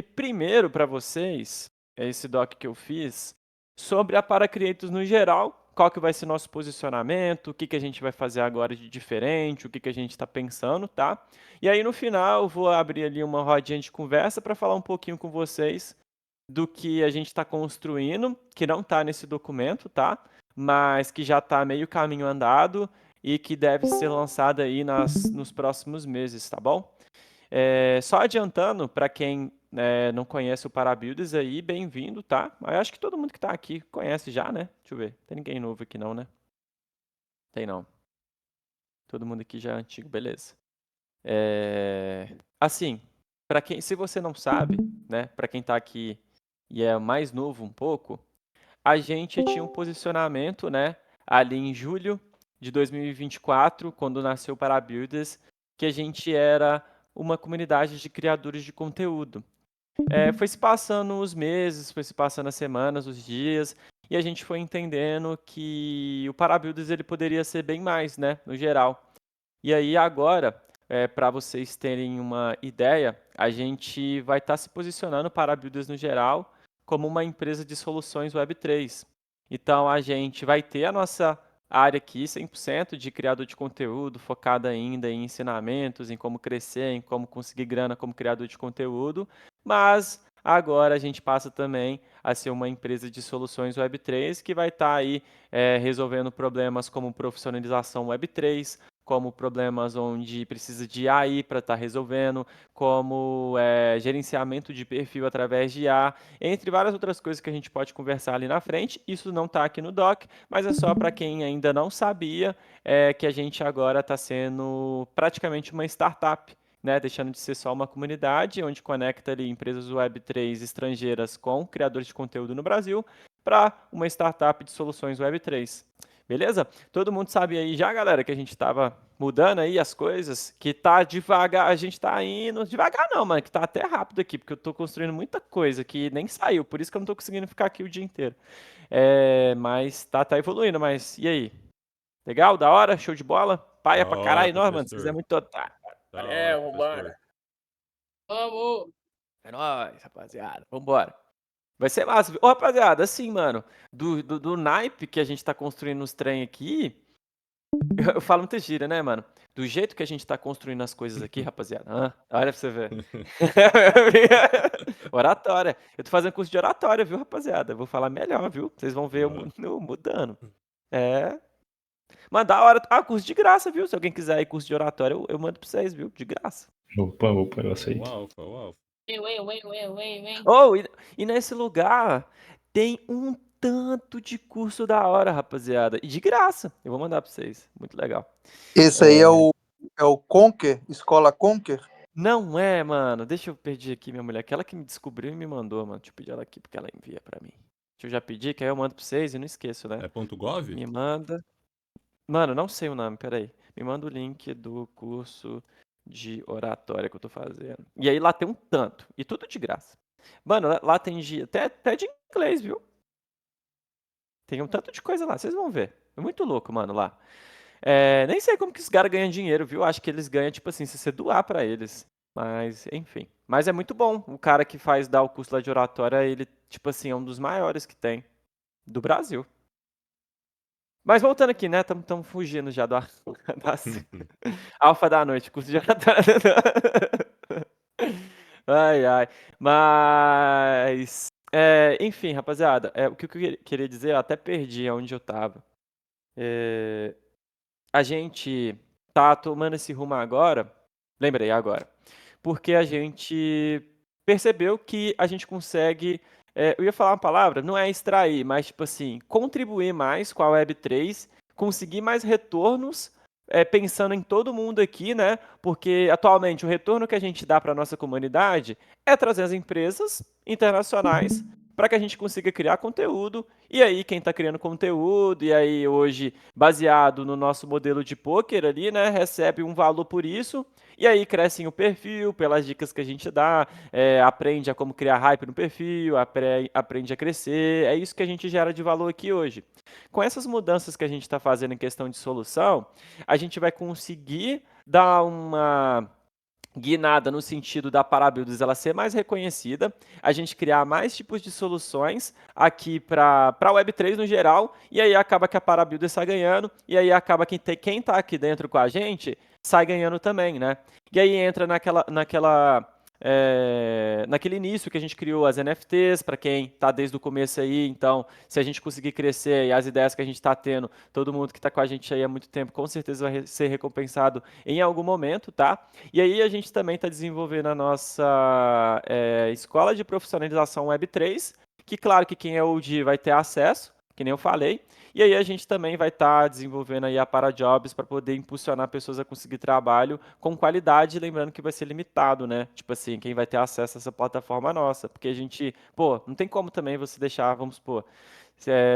primeiro para vocês, esse doc que eu fiz, sobre a Paracreatos no geral, qual que vai ser nosso posicionamento, o que que a gente vai fazer agora de diferente, o que que a gente está pensando, tá? E aí no final eu vou abrir ali uma rodinha de conversa para falar um pouquinho com vocês do que a gente está construindo, que não está nesse documento, tá? Mas que já está meio caminho andado e que deve ser lançado aí nos próximos meses, tá bom? Só adiantando, para quem não conhece o Parabuilders aí, bem-vindo, tá? Eu acho que todo mundo que está aqui conhece já, né? Deixa eu ver. Tem ninguém novo aqui não, né? Tem não. Todo mundo aqui já é antigo, beleza. Assim, para quem, se você não sabe, né? Para quem está aqui e é mais novo um pouco, a gente tinha um posicionamento, né? Ali em julho de 2024, quando nasceu o Parabuilders, que a gente era uma comunidade de criadores de conteúdo. Foi se passando os meses, foi se passando as semanas, os dias, e a gente foi entendendo que o Parabuilders ele poderia ser bem mais, né, no geral. E aí agora, para vocês terem uma ideia, a gente vai estar se posicionando para Builders no geral como uma empresa de soluções Web3. Então a gente vai ter a nossa área aqui 100% de criador de conteúdo, focada ainda em ensinamentos, em como crescer, em como conseguir grana como criador de conteúdo, mas agora a gente passa também a ser uma empresa de soluções Web3 que vai estar aí resolvendo problemas como profissionalização Web3, como problemas onde precisa de AI para estar resolvendo, como gerenciamento de perfil através de IA, entre várias outras coisas que a gente pode conversar ali na frente. Isso não está aqui no doc, mas é só para quem ainda não sabia que a gente agora está sendo praticamente uma startup. Né, deixando de ser só uma comunidade, onde conecta ali empresas Web3 estrangeiras com criadores de conteúdo no Brasil, para uma startup de soluções Web3. Beleza? Todo mundo sabe aí já, galera, que a gente estava mudando aí as coisas, que tá devagar, a gente tá indo devagar não, mano, que tá até rápido aqui, porque eu tô construindo muita coisa que nem saiu, por isso que eu não tô conseguindo ficar aqui o dia inteiro. Mas tá evoluindo, mas e aí? Legal? Da hora? Show de bola? Paia Da pra hora, caralho, nós, mano, vocês é professor. muito otário. Da hora, Valeu, professor. vambora. Vamos! É nóis, rapaziada, vambora. Vai ser massa. Ô, rapaziada, assim, mano, do naipe que a gente tá construindo os trem aqui, eu falo muita gíria, né, mano? Do jeito que a gente tá construindo as coisas aqui, rapaziada. Olha pra você ver. Oratória. Eu tô fazendo curso de oratória, viu, rapaziada? Eu vou falar melhor, viu? Vocês vão ver Ó. eu mudando. É. Mas da hora. Ah, curso de graça, viu? Se alguém quiser ir curso de oratória, eu mando pra vocês, viu? De graça. Opa, eu O aceito. Alfa, o Alfa. Oh, e nesse lugar tem um tanto de curso da hora, rapaziada. E de graça. Eu vou mandar pra vocês. Muito legal. Esse aí é o Conquer, Escola Conquer? Não é, mano. Deixa eu pedir aqui minha mulher. Aquela que me descobriu e me mandou, mano. Deixa eu pedir ela aqui porque ela envia pra mim. Deixa eu já pedir, que aí eu mando pra vocês e não esqueço, né? É ponto .gov? Me manda. Mano, não sei o nome, peraí. Me manda o link do curso de oratória que eu tô fazendo. E aí lá tem um tanto. E tudo de graça. Mano, lá tem até de inglês, viu? Tem um tanto de coisa lá, vocês vão ver. É muito louco, mano, lá. Nem sei como que os caras ganham dinheiro, viu? Acho que eles ganham, tipo assim, se você doar pra eles. Mas, enfim. Mas é muito bom. O cara que dá o curso lá de oratória, ele, tipo assim, é um dos maiores que tem do Brasil. Mas voltando aqui, né? Estamos fugindo já da alfa da noite, curso de oratória. Ai, ai. Mas, enfim, rapaziada, o que eu queria dizer, eu até perdi onde eu tava. A gente tá tomando esse rumo agora, lembrei agora, porque a gente percebeu que a gente consegue, eu ia falar uma palavra, não é extrair, mas tipo assim, contribuir mais com a Web3, conseguir mais retornos, pensando em todo mundo aqui, né? Porque atualmente o retorno que a gente dá para a nossa comunidade é trazer as empresas internacionais para que a gente consiga criar conteúdo. E aí, quem está criando conteúdo, e aí hoje, baseado no nosso modelo de poker ali, né, recebe um valor por isso, e aí cresce o perfil, pelas dicas que a gente dá, aprende a como criar hype no perfil, aprende a crescer, é isso que a gente gera de valor aqui hoje. Com essas mudanças que a gente está fazendo em questão de solução, a gente vai conseguir dar uma guinada no sentido da Parabuilders ela ser mais reconhecida, a gente criar mais tipos de soluções aqui para a Web3 no geral, e aí acaba que a Parabuilders sai ganhando, e aí acaba que quem está aqui dentro com a gente sai ganhando também, né? E aí entra naquele início que a gente criou as NFTs, para quem está desde o começo aí, então, se a gente conseguir crescer e as ideias que a gente está tendo, todo mundo que está com a gente aí há muito tempo, com certeza vai ser recompensado em algum momento, tá? E aí a gente também está desenvolvendo a nossa escola de profissionalização Web3, que claro que quem é OG vai ter acesso, que nem eu falei, e aí a gente também vai estar desenvolvendo aí a Parajobs para poder impulsionar pessoas a conseguir trabalho com qualidade, lembrando que vai ser limitado, né? Tipo assim, quem vai ter acesso a essa plataforma nossa, porque a gente, pô, não tem como também você deixar, vamos supor,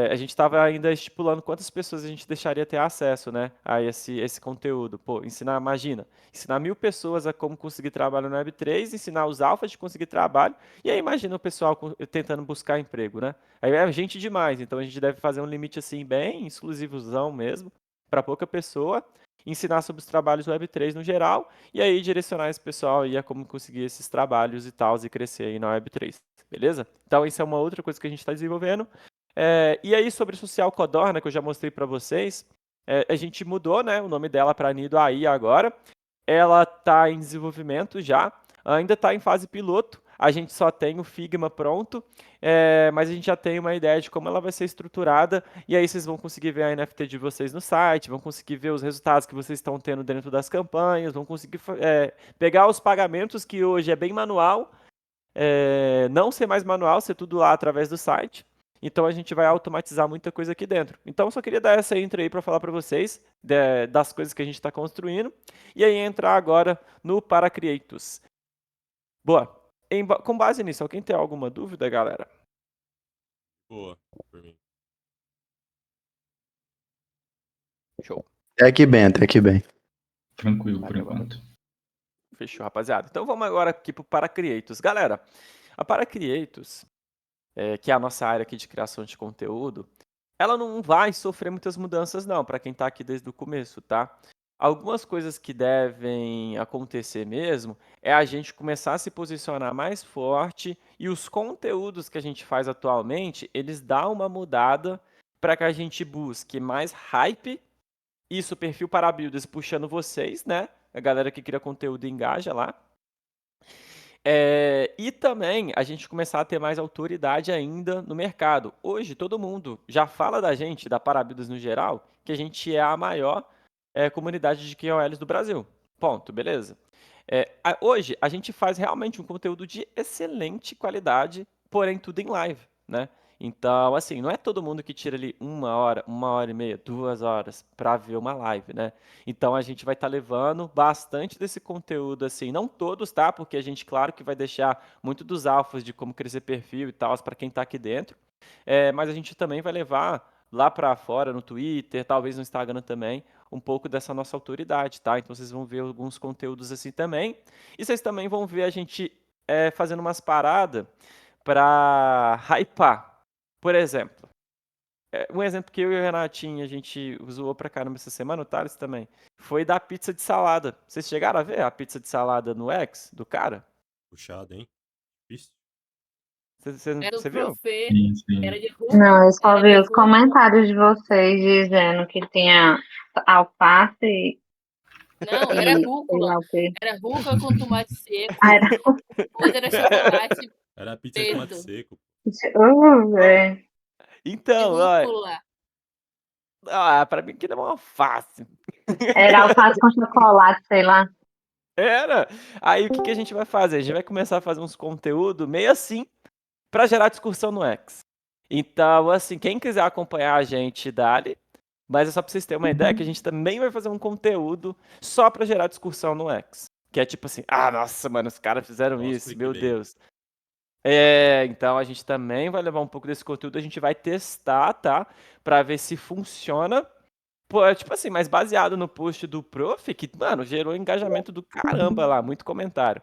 a gente estava ainda estipulando quantas pessoas a gente deixaria ter acesso, né, a esse conteúdo. Pô, imagina, ensinar 1.000 pessoas a como conseguir trabalho no Web3, ensinar os alfas de conseguir trabalho, e aí imagina o pessoal tentando buscar emprego, né? Aí é gente demais, então a gente deve fazer um limite assim bem exclusivozão mesmo, para pouca pessoa, ensinar sobre os trabalhos Web3 no geral, e aí direcionar esse pessoal aí a como conseguir esses trabalhos e tal, e crescer aí na Web3, beleza? Então isso é uma outra coisa que a gente está desenvolvendo. E aí, sobre Social Codorna, que eu já mostrei para vocês, a gente mudou, né, o nome dela para Nido AI agora. Ela está em desenvolvimento já, ainda está em fase piloto. A gente só tem o Figma pronto, mas a gente já tem uma ideia de como ela vai ser estruturada. E aí vocês vão conseguir ver a NFT de vocês no site, vão conseguir ver os resultados que vocês estão tendo dentro das campanhas, vão conseguir pegar os pagamentos, que hoje é bem manual, não ser mais manual, ser tudo lá através do site. Então a gente vai automatizar muita coisa aqui dentro. Então eu só queria dar essa intro aí para falar para vocês das coisas que a gente está construindo. E aí entrar agora no Paracreatus. Boa. Com base nisso, alguém tem alguma dúvida, galera? Boa, por mim. Show. Até que bem. Tranquilo por enquanto. Fechou, rapaziada. Então vamos agora aqui para o Paracreatus. Galera, a Paracreatus, que é a nossa área aqui de criação de conteúdo, ela não vai sofrer muitas mudanças não, para quem está aqui desde o começo, tá? Algumas coisas que devem acontecer mesmo é a gente começar a se posicionar mais forte e os conteúdos que a gente faz atualmente, eles dão uma mudada para que a gente busque mais hype. Isso, perfil para builders puxando vocês, né? A galera que cria conteúdo engaja lá. E também a gente começar a ter mais autoridade ainda no mercado. Hoje, todo mundo já fala da gente, da Parabuilders no geral, que a gente é a maior comunidade de QOLs do Brasil. Ponto, beleza? Hoje, a gente faz realmente um conteúdo de excelente qualidade, porém tudo em live, né? Então, assim, não é todo mundo que tira ali 1 hora e meia, 2 horas para ver uma live, né? Então a gente vai estar levando bastante desse conteúdo, assim, não todos, tá? Porque a gente, claro, que vai deixar muito dos alfas de como crescer perfil e tal para quem está aqui dentro. Mas a gente também vai levar lá para fora, no Twitter, talvez no Instagram também, um pouco dessa nossa autoridade, tá? Então vocês vão ver alguns conteúdos assim também. E vocês também vão ver a gente fazendo umas paradas para hypar. Por exemplo, um exemplo que eu e o Renatinho a gente usou pra caramba essa semana, o Thales também, foi da pizza de salada. Vocês chegaram a ver a pizza de salada no X do cara? Puxado, hein? Difícil. Era o Você viu? Profê, Sim. era de rúcula. Não, eu só era vi de os rúcula. comentários de vocês dizendo que tinha alface Não, e era sei rúcula. lá o quê. Era rúcula com tomate seco. Ah, era... Depois era chocolate Era pizza de tomate preto. seco. velho. De Então, ó, rúcula. pra mim que não é uma alface. Era alface com chocolate, sei lá. Era! Aí o que que a gente vai fazer? A gente vai começar a fazer uns conteúdos meio assim pra gerar discussão no X. Então, assim, quem quiser acompanhar a gente, dale. Mas é só pra vocês terem uma ideia que a gente também vai fazer um conteúdo só pra gerar discussão no X. Que é tipo assim, nossa, mano, os caras fizeram Nossa, isso, meu clickbait. Deus. Então a gente também vai levar um pouco desse conteúdo, a gente vai testar, tá? Pra ver se funciona. Pô, tipo assim, mas baseado no post do Prof, que, mano, gerou engajamento do caramba lá, muito comentário.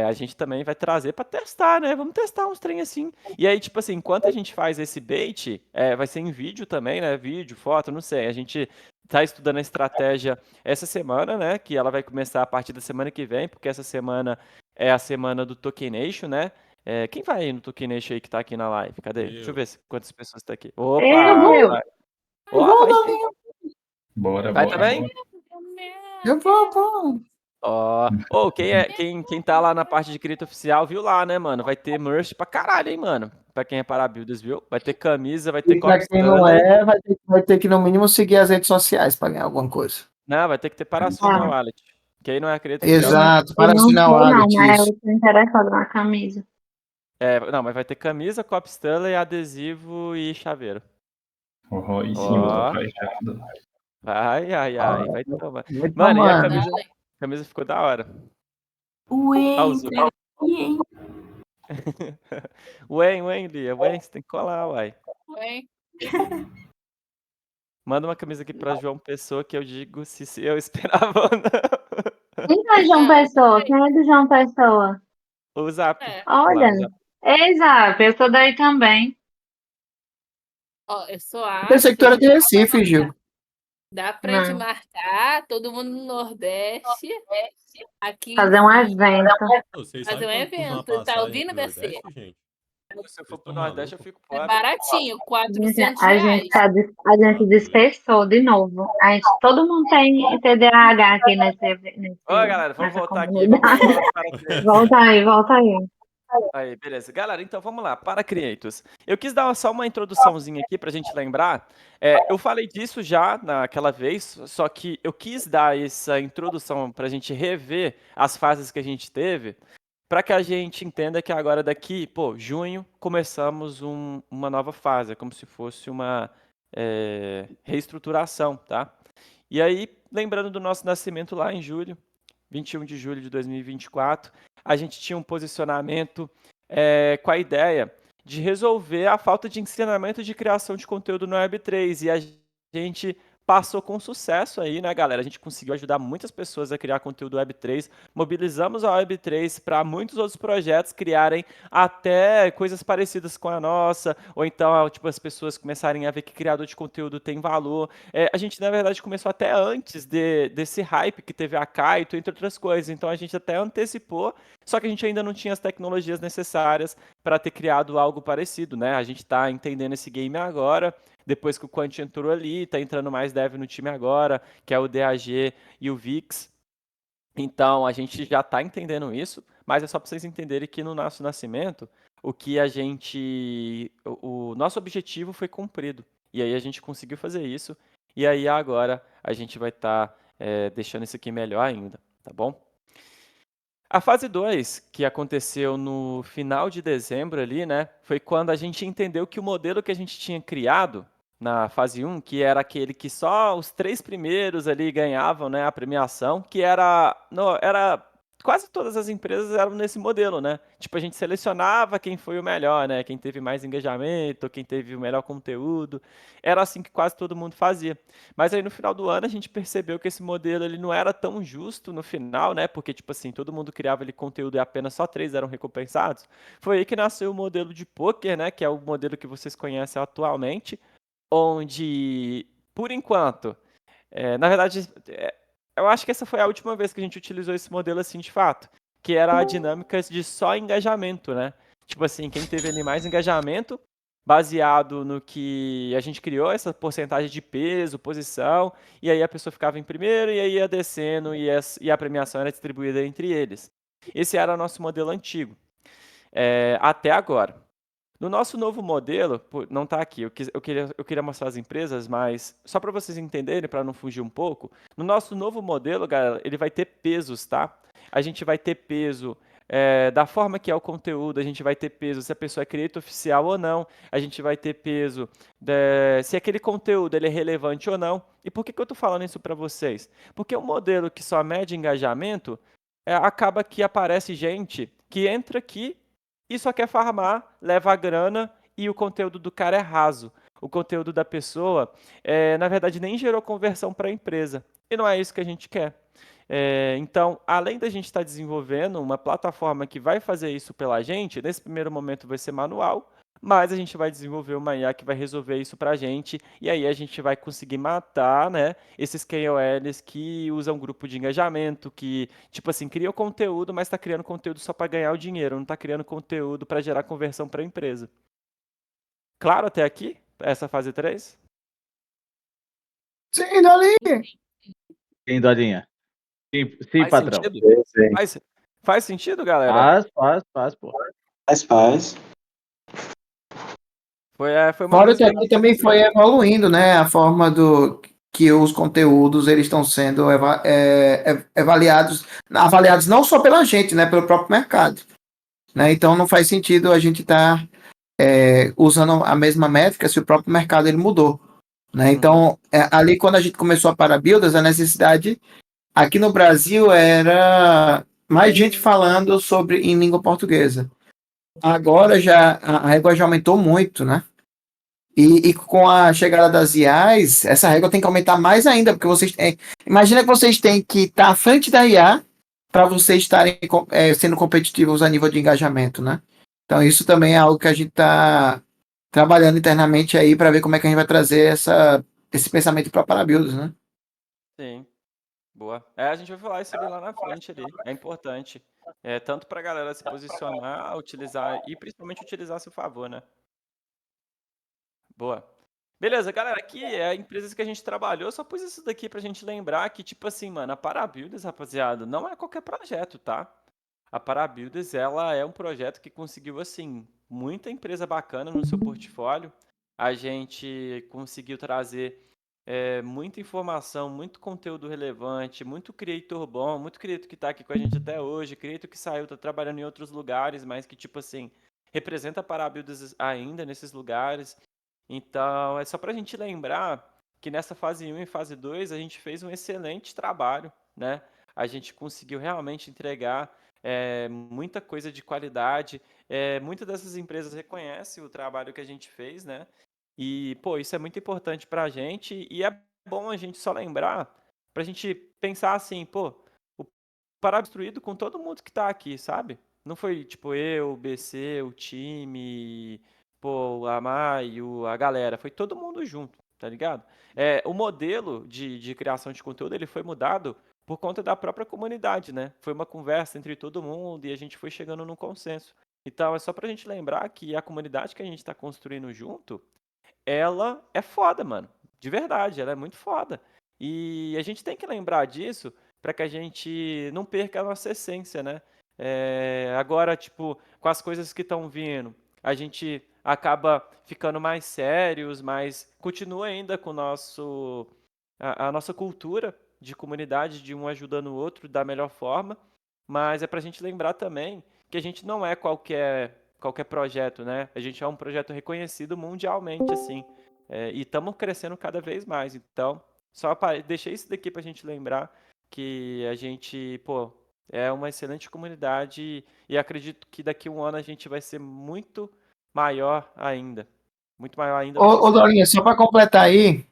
A gente também vai trazer pra testar, né? Vamos testar uns trem assim. E aí, tipo assim, enquanto a gente faz esse bait, vai ser em vídeo também, né? Vídeo, foto, não sei. A gente tá estudando a estratégia essa semana, né? Que ela vai começar a partir da semana que vem, porque essa semana é a semana do Tokenation, né? Quem vai aí no Tokenation aí que tá aqui na live? Cadê? Deixa eu ver quantas pessoas estão aqui. Opa! Eu. Vai. Ó, vai sim. Bora, Vai bora, também? bora. Eu vou. Ó, quem tá lá na parte de cripto oficial, viu lá, né, mano? Vai ter merch pra caralho, hein, mano? Pra quem é parabuilders, viu? Vai ter camisa, vai ter E pra copo quem não Stanley. é, vai ter que no mínimo seguir as redes sociais para ganhar alguma coisa. Não, vai ter que ter Parasol na wallet. Que aí não é cripto oficial. Exato, Eu para não assinar o sei não, wallet, mas isso. eu tô interessada na camisa. Não, mas vai ter camisa, copo Stanley, adesivo e chaveiro. Ó, em cima, Ó. tô trajado. Vai tomar. Vai Mano, e a tomando. camisa ficou da hora. Ué, Ah, os entrega aqui, hein? Wen, Lia, você tem que colar, uai. Ué. Manda uma camisa aqui pra João Pessoa que eu digo se eu esperava ou não. Quem é João Pessoa? Quem é do João Pessoa? O Zap. É. Olha, Lá, o Zap. exato, eu sou daí também. Ó, eu sou Eu pensei que tu era de Recife, Gil. Dá pra gente Não. marcar todo mundo no Nordeste. Aqui Fazer um evento. Vocês Fazer sabem um quanto custa uma evento. Tá passagem ouvindo, pro BC? Nordeste, gente? Se eu for pro Vocês tão Nordeste, eu malucos? fico É pobre. baratinho, Gente, 400 a reais. gente, a gente dispersou de novo. Todo mundo tem TDAH aqui Ó, galera, vamos nessa voltar aqui. Vamos comunidade. falar para clientes. Volta aí. Aí, beleza. Galera, então vamos lá, para Creators. Eu quis dar só uma introduçãozinha aqui pra gente lembrar. Eu falei disso já naquela vez, só que eu quis dar essa introdução pra gente rever as fases que a gente teve, para que a gente entenda que agora daqui, junho, começamos uma nova fase, é como se fosse uma reestruturação, tá? E aí, lembrando do nosso nascimento lá em julho, 21 de julho de 2024, a gente tinha um posicionamento com a ideia de resolver a falta de ensinamento de criação de conteúdo no Web3. E a gente passou com sucesso aí, né, galera? A gente conseguiu ajudar muitas pessoas a criar conteúdo Web3. Mobilizamos a Web3 para muitos outros projetos criarem até coisas parecidas com a nossa, ou então, tipo, as pessoas começarem a ver que criador de conteúdo tem valor. A gente, na verdade, começou até antes desse hype que teve a Kaito, entre outras coisas. Então, a gente até antecipou, só que a gente ainda não tinha as tecnologias necessárias para ter criado algo parecido, né? A gente está entendendo esse game agora, depois que o Quant entrou ali, está entrando mais dev no time agora, que é o DAG e o VIX. Então, a gente já está entendendo isso, mas é só para vocês entenderem que no nosso nascimento, o nosso objetivo foi cumprido. E aí a gente conseguiu fazer isso, e aí agora a gente vai estar deixando isso aqui melhor ainda, tá bom? A fase 2, que aconteceu no final de dezembro ali, né, foi quando a gente entendeu que o modelo que a gente tinha criado na fase 1, que era aquele que só os 3 primeiros ali ganhavam, né, a premiação, que era quase todas as empresas eram nesse modelo, né? Tipo, a gente selecionava quem foi o melhor, né? Quem teve mais engajamento, quem teve o melhor conteúdo. Era assim que quase todo mundo fazia. Mas aí no final do ano a gente percebeu que esse modelo ele não era tão justo no final, né? Porque, tipo assim, todo mundo criava ali conteúdo e apenas só 3 eram recompensados. Foi aí que nasceu o modelo de poker, né? Que é o modelo que vocês conhecem atualmente, onde, por enquanto, na verdade, eu acho que essa foi a última vez que a gente utilizou esse modelo assim de fato, que era a dinâmica de só engajamento, né? Tipo assim, quem teve ali mais engajamento, baseado no que a gente criou, essa porcentagem de peso, posição, e aí a pessoa ficava em primeiro, e aí ia descendo, e a premiação era distribuída entre eles. Esse era o nosso modelo antigo, até agora. No nosso novo modelo, não está aqui, eu queria mostrar as empresas, mas só para vocês entenderem, para não fugir um pouco, no nosso novo modelo, galera, ele vai ter pesos, tá? A gente vai ter peso da forma que é o conteúdo, a gente vai ter peso se a pessoa é creator oficial ou não, a gente vai ter peso se aquele conteúdo ele é relevante ou não. E por que eu estou falando isso para vocês? Porque o modelo que só mede engajamento, acaba que aparece gente que entra aqui e só quer farmar, leva a grana e o conteúdo do cara é raso. O conteúdo da pessoa, na verdade, nem gerou conversão para a empresa. E não é isso que a gente quer. Então, além da gente estar desenvolvendo uma plataforma que vai fazer isso pela gente, nesse primeiro momento vai ser manual, mas a gente vai desenvolver uma IA que vai resolver isso pra gente, e aí a gente vai conseguir matar, né, esses KOLs que usam grupo de engajamento, que, tipo assim, criam conteúdo, mas está criando conteúdo só para ganhar o dinheiro, não está criando conteúdo para gerar conversão para a empresa. Claro até aqui? Essa fase 3? Sim, dali. Sim, Dorinha. Sim, Faz patrão. sentido? Faz sentido, galera? Faz, pô. Faz. Foi uma Fora coisa que que aqui também foi evoluindo, né? A forma que os conteúdos eles estão sendo avaliados não só pela gente, né? Pelo próprio mercado. Né? Então não faz sentido a gente estar usando a mesma métrica se o próprio mercado ele mudou. Né? Então, ali quando a gente começou a Parabuilders, a necessidade aqui no Brasil era mais gente falando em língua portuguesa. Agora já a régua já aumentou muito, né? E com a chegada das IAs, essa régua tem que aumentar mais ainda, porque imagina que vocês têm que estar à frente da IA para vocês estarem sendo competitivos a nível de engajamento, né? Então isso também é algo que a gente está trabalhando internamente aí para ver como é que a gente vai trazer esse pensamento para Parabuilders, né? Sim, boa. A gente vai falar isso ali lá na frente ali. É importante. Tanto para a galera se posicionar, utilizar e principalmente utilizar a seu favor, né? Boa. Beleza, galera, aqui é empresas que a gente trabalhou, eu só pus isso daqui pra gente lembrar que, tipo assim, mano, a Parabuilders, rapaziada, não é qualquer projeto, tá? A Parabuilders, ela é um projeto que conseguiu, assim, muita empresa bacana no seu portfólio. A gente conseguiu trazer muita informação, muito conteúdo relevante, muito creator bom, muito creator que tá aqui com a gente até hoje, creator que saiu, tá trabalhando em outros lugares, mas que, tipo assim, representa a Parabuilders ainda nesses lugares. Então, é só para a gente lembrar que nessa fase 1 e fase 2 a gente fez um excelente trabalho, né? A gente conseguiu realmente entregar muita coisa de qualidade. Muitas dessas empresas reconhecem o trabalho que a gente fez, né? E, pô, isso é muito importante para a gente e é bom a gente só lembrar para a gente pensar assim, pô, o Pará destruído com todo mundo que está aqui, sabe? Não foi tipo eu, o BC, o time, pô, a Maio, a galera, foi todo mundo junto, tá ligado? O modelo de criação de conteúdo ele foi mudado por conta da própria comunidade, né? Foi uma conversa entre todo mundo e a gente foi chegando num consenso. Então é só pra gente lembrar que a comunidade que a gente tá construindo junto, ela é foda, mano. De verdade, ela é muito foda. E a gente tem que lembrar disso para que a gente não perca a nossa essência, né? Agora, tipo, com as coisas que estão vindo, a gente acaba ficando mais sérios, mas continua ainda com a nossa cultura de comunidade, de um ajudando o outro da melhor forma. Mas é para a gente lembrar também que a gente não é qualquer projeto, né? A gente é um projeto reconhecido mundialmente, assim. E estamos crescendo cada vez mais. Então, deixei isso daqui para a gente lembrar que a gente, pô, é uma excelente comunidade e acredito que daqui a um ano a gente vai ser muito maior ainda. Muito maior ainda do que Ô isso. Dorinha, só para completar aí,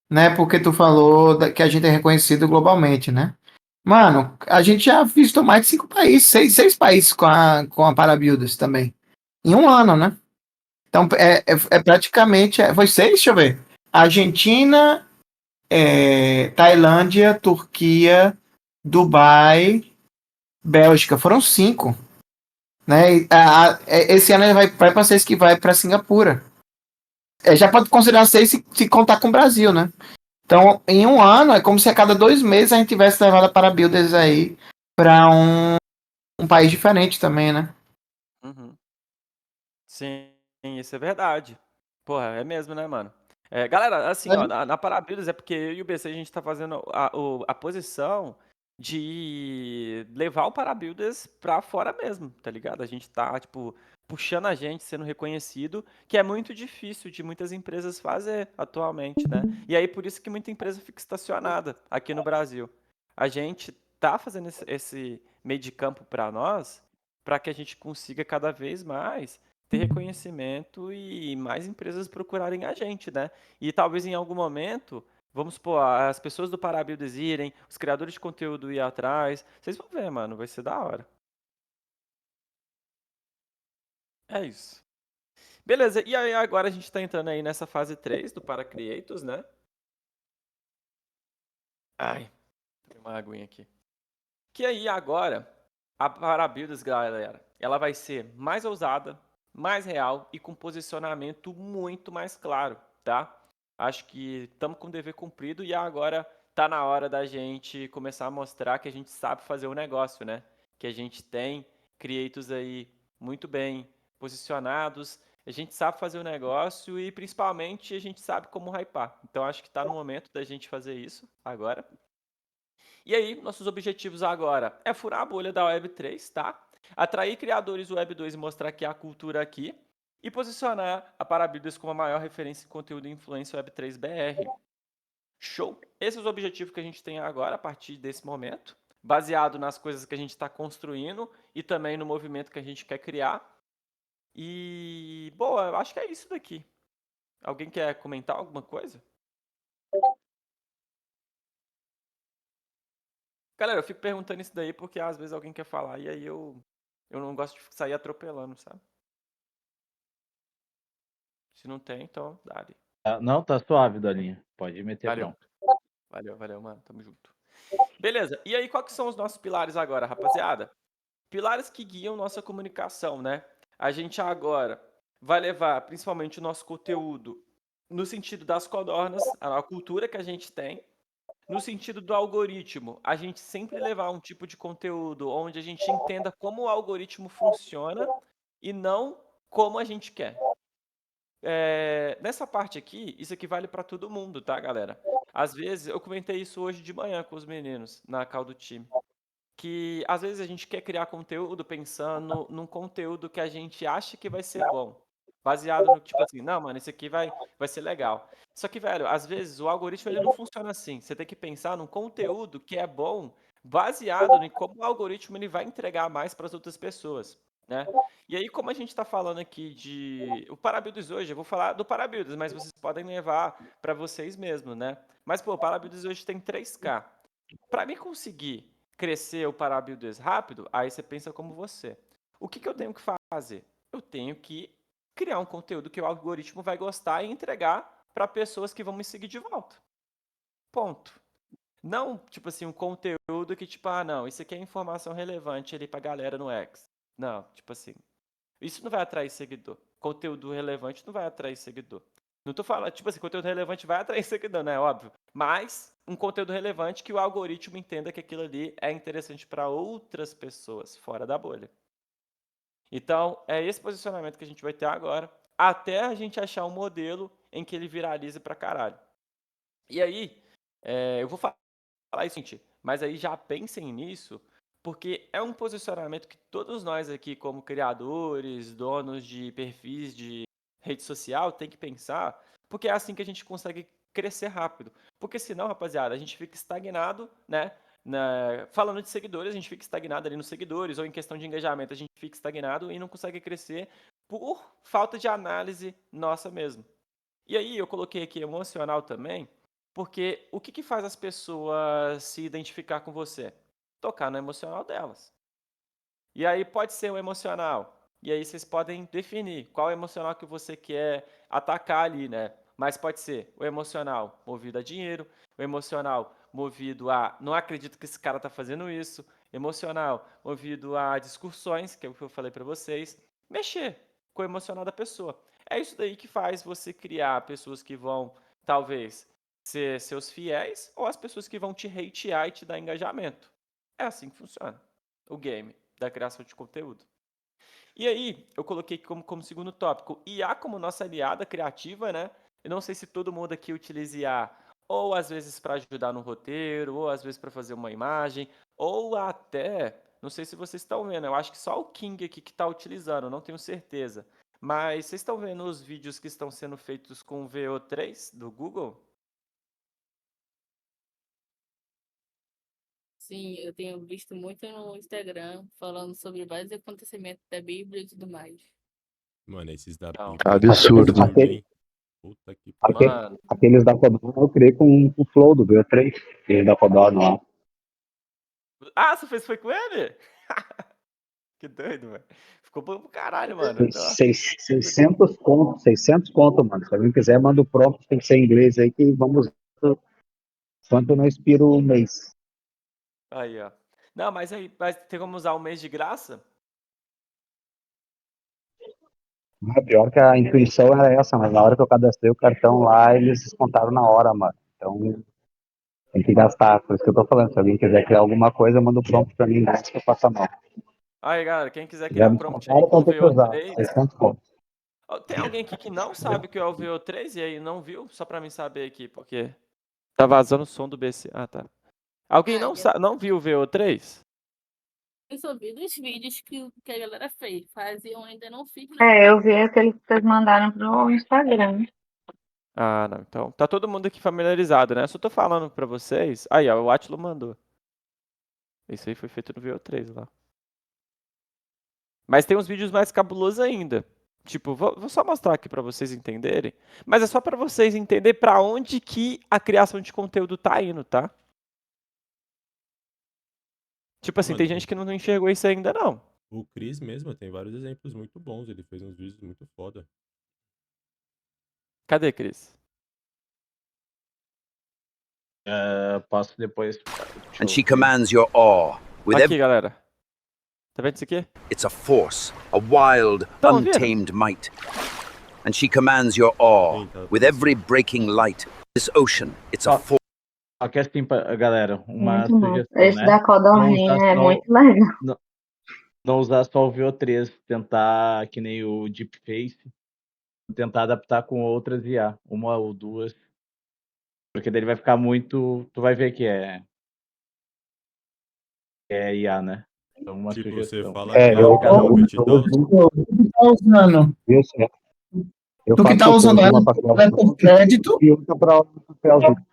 né? Porque tu falou que a gente é reconhecido globalmente, né? Mano, a gente já visitou mais de 5 países, seis países com a Parabuilders também. Em um ano, né? Então, praticamente. Foi 6, deixa eu ver. Argentina, Tailândia, Turquia, Dubai, Bélgica. Foram 5. Né? Esse ano ele vai para 6 que vai para Singapura. Já pode considerar 6 se contar com o Brasil, né? Então, em um ano, é como se a cada 2 meses a gente tivesse levado a Parabuilders aí para um país diferente também, né? Uhum. Sim, isso é verdade. Porra, é mesmo, né, mano? Galera, assim, ó, na Parabuilders é porque eu e o BC a gente tá fazendo a posição de levar o Parabuilders pra fora mesmo, tá ligado? A gente tá, tipo, puxando a gente, sendo reconhecido, que é muito difícil de muitas empresas fazer atualmente, né? E aí por isso que muita empresa fica estacionada aqui no Brasil. A gente tá fazendo esse meio de campo pra nós, pra que a gente consiga cada vez mais ter reconhecimento e mais empresas procurarem a gente, né? E talvez em algum momento, vamos supor, as pessoas do Parabuilders irem, os criadores de conteúdo ir atrás. Vocês vão ver, mano, vai ser da hora. É isso. Beleza, e aí agora a gente está entrando aí nessa fase 3 do Para Creators, né? Ai, tem uma aguinha aqui. Que aí agora, a Parabuilders, galera, ela vai ser mais ousada, mais real e com posicionamento muito mais claro, tá? Acho que estamos com o dever cumprido e agora tá na hora da gente começar a mostrar que a gente sabe fazer o negócio, né? Que a gente tem creators aí muito bem posicionados, a gente sabe fazer o negócio e principalmente a gente sabe como hypar. Então acho que está no momento da gente fazer isso agora. E aí, nossos objetivos agora é furar a bolha da Web3, tá? Atrair criadores Web 2 e mostrar que há cultura aqui. E posicionar a Parabuilders como a maior referência em conteúdo e influência Web3 BR. Show! Esses são os objetivos que a gente tem agora, a partir desse momento, baseado nas coisas que a gente está construindo e também no movimento que a gente quer criar. E, boa, eu acho que é isso daqui. Alguém quer comentar alguma coisa? Galera, eu fico perguntando isso daí porque às vezes alguém quer falar e aí eu não gosto de sair atropelando, sabe? Se não tem, então dá-lhe. Não, tá suave, Dolinha. Pode meter Valeu. bronca. Valeu, mano. Tamo junto. Beleza. E aí, quais que são os nossos pilares agora, rapaziada? Pilares que guiam nossa comunicação, né? A gente agora vai levar principalmente o nosso conteúdo no sentido das codornas, a cultura que a gente tem. No sentido do algoritmo, a gente sempre levar um tipo de conteúdo onde a gente entenda como o algoritmo funciona e não como a gente quer. Nessa parte aqui, isso aqui vale para todo mundo, tá, galera? Às vezes, eu comentei isso hoje de manhã com os meninos na call do time, que às vezes a gente quer criar conteúdo pensando num conteúdo que a gente acha que vai ser bom, baseado no tipo assim, não, mano, isso aqui vai ser legal. Só que, velho, às vezes o algoritmo ele não funciona assim. Você tem que pensar num conteúdo que é bom, baseado em como o algoritmo ele vai entregar mais para as outras pessoas, né? E aí, como a gente está falando aqui de o Parabuilders hoje, eu vou falar do Parabuilders, mas vocês podem levar para vocês mesmos, né? Mas, pô, o Parabuilders hoje tem 3K. Para mim conseguir crescer o Parabuilders rápido, aí você pensa como você. O que eu tenho que fazer? Eu tenho que criar um conteúdo que o algoritmo vai gostar e entregar para pessoas que vão me seguir de volta. Ponto. Não, tipo assim, um conteúdo que, tipo, não, isso aqui é informação relevante ali pra galera no X. Não, tipo assim, isso não vai atrair seguidor. Conteúdo relevante não vai atrair seguidor. Não tô falando, tipo assim, conteúdo relevante vai atrair seguidor, né? Óbvio. Mas um conteúdo relevante que o algoritmo entenda que aquilo ali é interessante para outras pessoas fora da bolha. Então, é esse posicionamento que a gente vai ter agora, até a gente achar um modelo em que ele viralize pra caralho. E aí, eu vou falar isso, gente, mas aí já pensem nisso, porque é um posicionamento que todos nós aqui, como criadores, donos de perfis de rede social, tem que pensar, porque é assim que a gente consegue crescer rápido. Porque senão, rapaziada, a gente fica estagnado, né? Falando de seguidores, a gente fica estagnado ali nos seguidores, ou em questão de engajamento, a gente fica estagnado e não consegue crescer por falta de análise nossa mesmo. E aí eu coloquei aqui emocional também, porque o que faz as pessoas se identificar com você? Tocar no emocional delas. E aí pode ser o emocional. E aí vocês podem definir qual emocional que você quer atacar ali, né? Mas pode ser o emocional movido a dinheiro, o emocional movido a não acredito que esse cara tá fazendo isso, emocional movido a discussões, que é o que eu falei para vocês, mexer com o emocional da pessoa. É isso daí que faz você criar pessoas que vão, talvez, ser seus fiéis ou as pessoas que vão te hatear e te dar engajamento. É assim que funciona o game da criação de conteúdo. E aí, eu coloquei como segundo tópico, IA como nossa aliada criativa, né? Eu não sei se todo mundo aqui utiliza IA, ou às vezes para ajudar no roteiro, ou às vezes para fazer uma imagem, ou até, não sei se vocês estão vendo, eu acho que só o King aqui que está utilizando, não tenho certeza. Mas vocês estão vendo os vídeos que estão sendo feitos com o VO3 do Google? Sim, eu tenho visto muito no Instagram falando sobre vários acontecimentos da Bíblia e tudo mais. Mano, esses da Não. Bíblia. Absurdo. Hein? Puta que pariu. Mano, Aqueles da Codorna eu criei com o Flow do B3, aqueles da Codorna lá. ah, você fez foi com ele? Que doido, velho. Ficou bom pro caralho, mano. Nossa. 600 conto, mano. Se alguém quiser, manda o prompt, tem que ser em inglês aí, que vamos. Quanto eu não expiro um mês. Aí, ó. Não, mas aí, mas tem como usar um mês de graça? Pior que a intuição era essa, mas na hora que eu cadastrei o cartão lá, eles descontaram na hora, mano. Então, tem que gastar. Por isso que eu tô falando. Se alguém quiser criar alguma coisa, manda o prompt pra mim, em inglês que eu faço a mão. Aí, galera, quem quiser Já criar me prompt aí descontaram, com o então tem que usar. VO3. 600 conto. Ó, tem alguém aqui que não sabe o que é o VO3 e aí não viu? Só pra mim saber aqui, porque tá vazando o som do BC. Ah, tá. Alguém Ah, não viu o VO3? eu só vi dos vídeos que a galera fez. Faziam, ainda não fiz, não. Eu vi aquele que vocês mandaram pro Instagram. Ah, não. Então, tá todo mundo aqui familiarizado, né? Eu só tô falando pra vocês. Aí, ó, o Atilo mandou. Isso aí foi feito no VO3 lá. Mas tem uns vídeos mais cabulosos ainda. Tipo, vou só mostrar aqui pra vocês entenderem. Mas é só pra vocês entenderem pra onde que a criação de conteúdo tá indo, tá? Tipo assim, tem Mano, gente que não enxergou isso ainda, não. o Chris mesmo tem vários exemplos muito bons. Ele fez uns vídeos muito foda. Cadê, Cris? Posso depois. And she commands your awe. With Aqui, galera. Tá vendo isso aqui? it's a force, a wild, Tão ouvindo? untamed might. And she commands your awe. With every breaking light, this ocean, it's a force. Só que assim, galera, uma Muito bom. sugestão, Esse né? da Não codorninha usar é só, muito legal. não usar só o VO3, tentar que nem o Deepface, tentar adaptar com outras IA, uma ou duas. Porque daí ele vai ficar muito. Tu vai ver que é IA, né? Então, uma Tipo, você sugestão. fala É, que eu prompt e tal. Tá usando. Isso, é. Eu Tu que tá faço usando curso, ela, uma pra criar ela é por crédito. e outra pra criar o vídeo.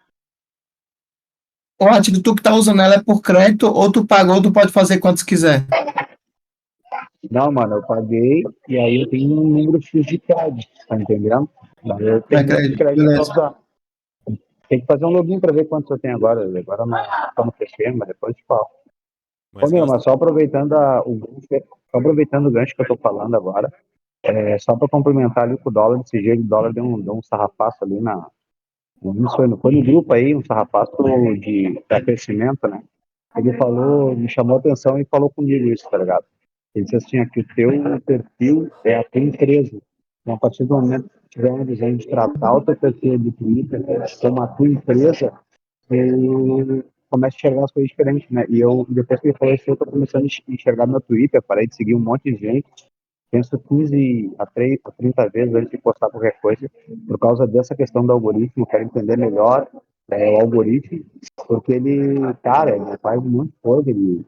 Ô, Átilo, tu que tá usando ela é por crédito ou tu pagou, tu pode fazer quantos quiser. Não, mano, eu paguei e aí eu tenho um número X de crédito, tá entendendo? Daí eu tenho esse crédito pra Beleza. usar. Tem que fazer um login pra ver quantos eu tenho agora. Agora não estamos fechando, mas depois eu te falo. Ô, Mas meu, gasta- mas só aproveitando o gancho que eu tô falando agora, só para complementar ali com o dólar, desse jeito, o dólar deu um sarrafaço ali foi no grupo aí, um sarrafaço para crescimento, né? Ele falou, me chamou a atenção e falou comigo isso, tá ligado? Ele disse assim, que o teu perfil é a tua empresa. Então, a partir do momento que tiver uma visão de tratar o teu perfil do Twitter como a tua empresa, ele começa a enxergar as coisas diferentes, né? E eu, depois que ele falou isso, eu tô começando a enxergar meu Twitter, parei de seguir um monte de gente, penso 15 a 30 vezes antes de postar qualquer coisa, por causa dessa questão do algoritmo, quero entender melhor o algoritmo, porque cara, ele faz um monte de coisa, ele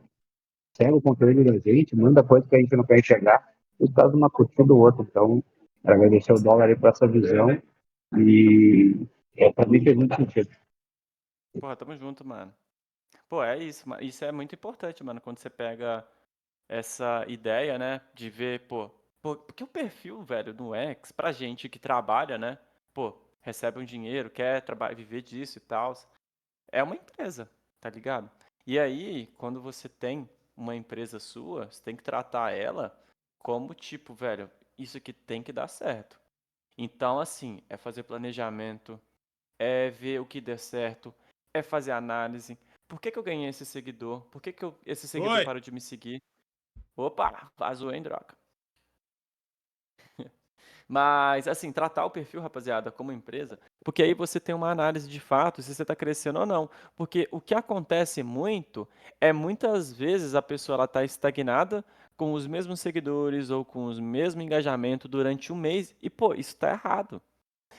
pega o conteúdo da gente, manda coisa que a gente não quer enxergar, e caso uma curtida ou outra. Então, quero agradecer o dólar aí por essa visão, e para mim fez muito sentido. Porra, tamo junto, mano. Pô, é isso, isso é muito importante, mano, quando você pega essa ideia, né, de ver, porque o perfil, velho, no X, pra gente que trabalha, né, recebe um dinheiro, quer viver disso e tal, é uma empresa, tá ligado? E aí, quando você tem uma empresa sua, você tem que tratar ela como tipo, velho, isso aqui tem que dar certo. Então, assim, é fazer planejamento, é ver o que der certo, é fazer análise. Por que que eu ganhei esse seguidor? Por que que esse seguidor Oi! parou de me seguir? Opa, vazou, hein, droga. Mas, assim, tratar o perfil, rapaziada, como empresa, porque aí você tem uma análise de fato se você está crescendo ou não. Porque o que acontece muito é muitas vezes a pessoa ela está estagnada com os mesmos seguidores ou com o mesmo engajamento durante um mês e, isso está errado.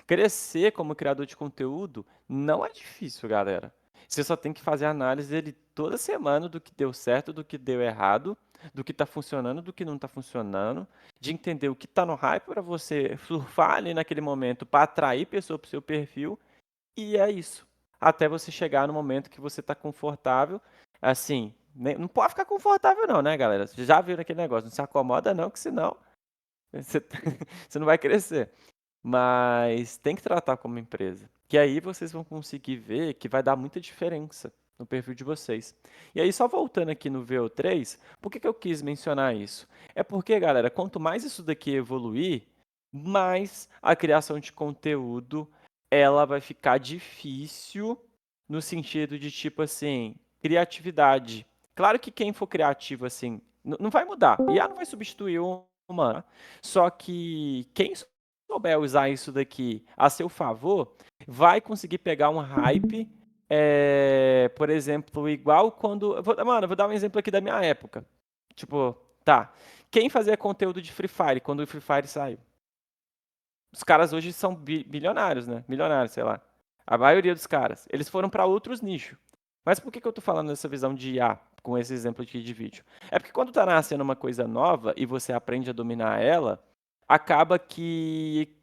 Crescer como criador de conteúdo não é difícil, galera. Você só tem que fazer análise dele toda semana do que deu certo, do que deu errado, do que está funcionando, do que não está funcionando, de entender o que está no hype para você surfar ali naquele momento para atrair pessoa para o seu perfil. E é isso. Até você chegar no momento que você está confortável. Assim, não pode ficar confortável não, né, galera? Vocês já viram aquele negócio, não se acomoda não, que senão você, você não vai crescer. Mas tem que tratar como empresa. Que aí vocês vão conseguir ver que vai dar muita diferença no perfil de vocês. E aí, só voltando aqui no VO3, por que eu quis mencionar isso? É porque, galera, quanto mais isso daqui evoluir, mais a criação de conteúdo ela vai ficar difícil no sentido de, tipo assim, criatividade. Claro que quem for criativo, assim, não vai mudar. IA não vai substituir o humano. Só que quem souber usar isso daqui a seu favor, vai conseguir pegar um hype, por exemplo, igual quando... Mano, eu vou dar um exemplo aqui da minha época. Tipo, tá. Quem fazia conteúdo de Free Fire quando o Free Fire saiu? Os caras hoje são bilionários, né? Milionários, sei lá. A maioria dos caras. Eles foram para outros nichos. Mas por que eu tô falando dessa visão de IA com esse exemplo aqui de vídeo? É porque quando tá nascendo uma coisa nova e você aprende a dominar ela, acaba que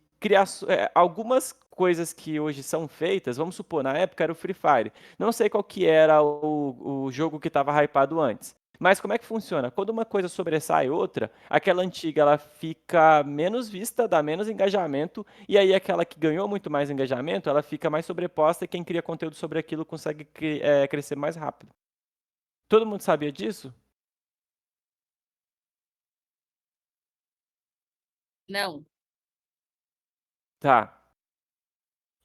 algumas coisas que hoje são feitas, vamos supor, na época era o Free Fire. Não sei qual que era o jogo que estava hypado antes. Mas como é que funciona? Quando uma coisa sobressai outra, aquela antiga ela fica menos vista, dá menos engajamento, e aí aquela que ganhou muito mais engajamento, ela fica mais sobreposta e quem cria conteúdo sobre aquilo consegue crescer mais rápido. Todo mundo sabia disso? Não. Tá.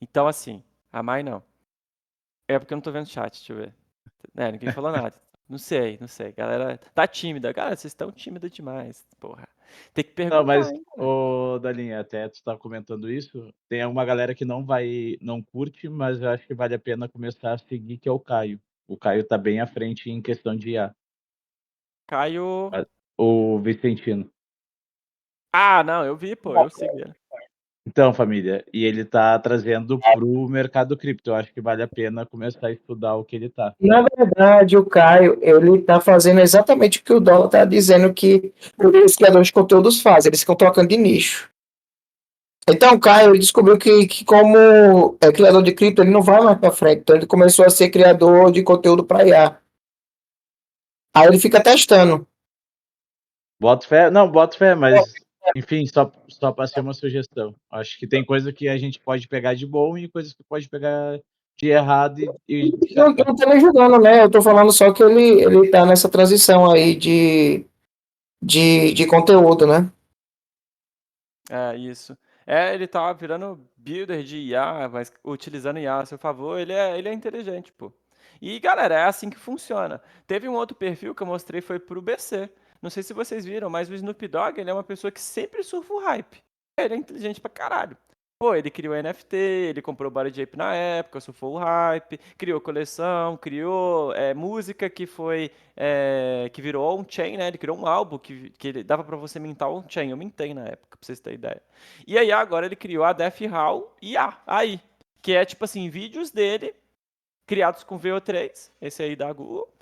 Então, assim, a Mai não. É porque eu não tô vendo o chat, deixa eu ver. Ninguém falou nada. Não sei. Galera tá tímida. Cara, vocês estão tímida demais, porra. Tem que Não, perguntar, mas, hein, cara. ô Dalinha, até tu tá comentando isso, tem uma galera que não curte, mas eu acho que vale a pena começar a seguir, que é o Caio. O Caio tá bem à frente em questão de IA. Caio... O Vicentino. Ah, não, eu vi, pô, eu segui ele. Então, família, e ele tá trazendo pro mercado cripto. Eu acho que vale a pena começar a estudar o que ele tá. Na verdade, o Caio, ele está fazendo exatamente o que o Dólar está dizendo que os criadores de conteúdos fazem, eles ficam trocando de nicho. Então, o Caio ele descobriu que como criador de cripto, ele não vai mais para frente. Então, ele começou a ser criador de conteúdo para IA. Aí ele fica testando. Boto fé? Não, boto fé, mas, enfim, só para ser uma sugestão. Acho que tem coisa que a gente pode pegar de bom e coisas que pode pegar de errado e Não tô me julgando, né? Eu tô falando só que ele tá nessa transição aí de conteúdo, né? É, isso. Ele tava virando builder de IA, mas utilizando IA a seu favor, ele é inteligente, pô. E, galera, é assim que funciona. Teve um outro perfil que eu mostrei, foi pro BC. Não sei se vocês viram, mas o Snoop Dogg, ele é uma pessoa que sempre surfa o hype. Ele é inteligente pra caralho. Pô, ele criou NFT, ele comprou o Bored Ape na época, surfou o hype, criou coleção, criou música que foi que virou on-chain, né? Ele criou um álbum que ele dava pra você mintar on-chain. Eu mintei na época, pra vocês terem ideia. E aí agora ele criou a Death Hall IA, aí, que é tipo assim, vídeos dele criados com VO3, esse aí da Google,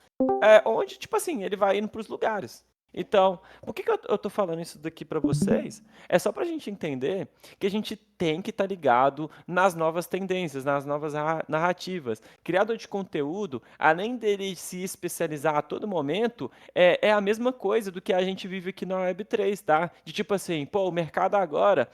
onde tipo assim, ele vai indo pros lugares. Então, por que eu tô falando isso daqui pra vocês? É só pra gente entender que a gente tem que estar ligado nas novas tendências, nas novas narrativas. Criador de conteúdo, além dele se especializar a todo momento, é a mesma coisa do que a gente vive aqui na Web3, tá? De tipo assim, pô, o mercado agora,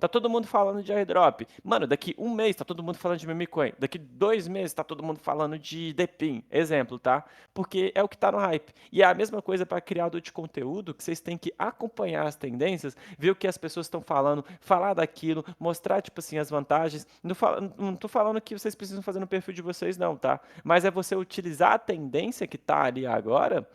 tá todo mundo falando de airdrop. Mano, daqui um mês tá todo mundo falando de meme coin. Daqui 2 meses tá todo mundo falando de DePIN, exemplo, tá? Porque é o que tá no hype. E é a mesma coisa para criador de conteúdo, que vocês têm que acompanhar as tendências, ver o que as pessoas estão falando, falar daquilo, mostrar, tipo assim, as vantagens. Não tô falando que vocês precisam fazer no perfil de vocês, não, tá? Mas é você utilizar a tendência que tá ali agora,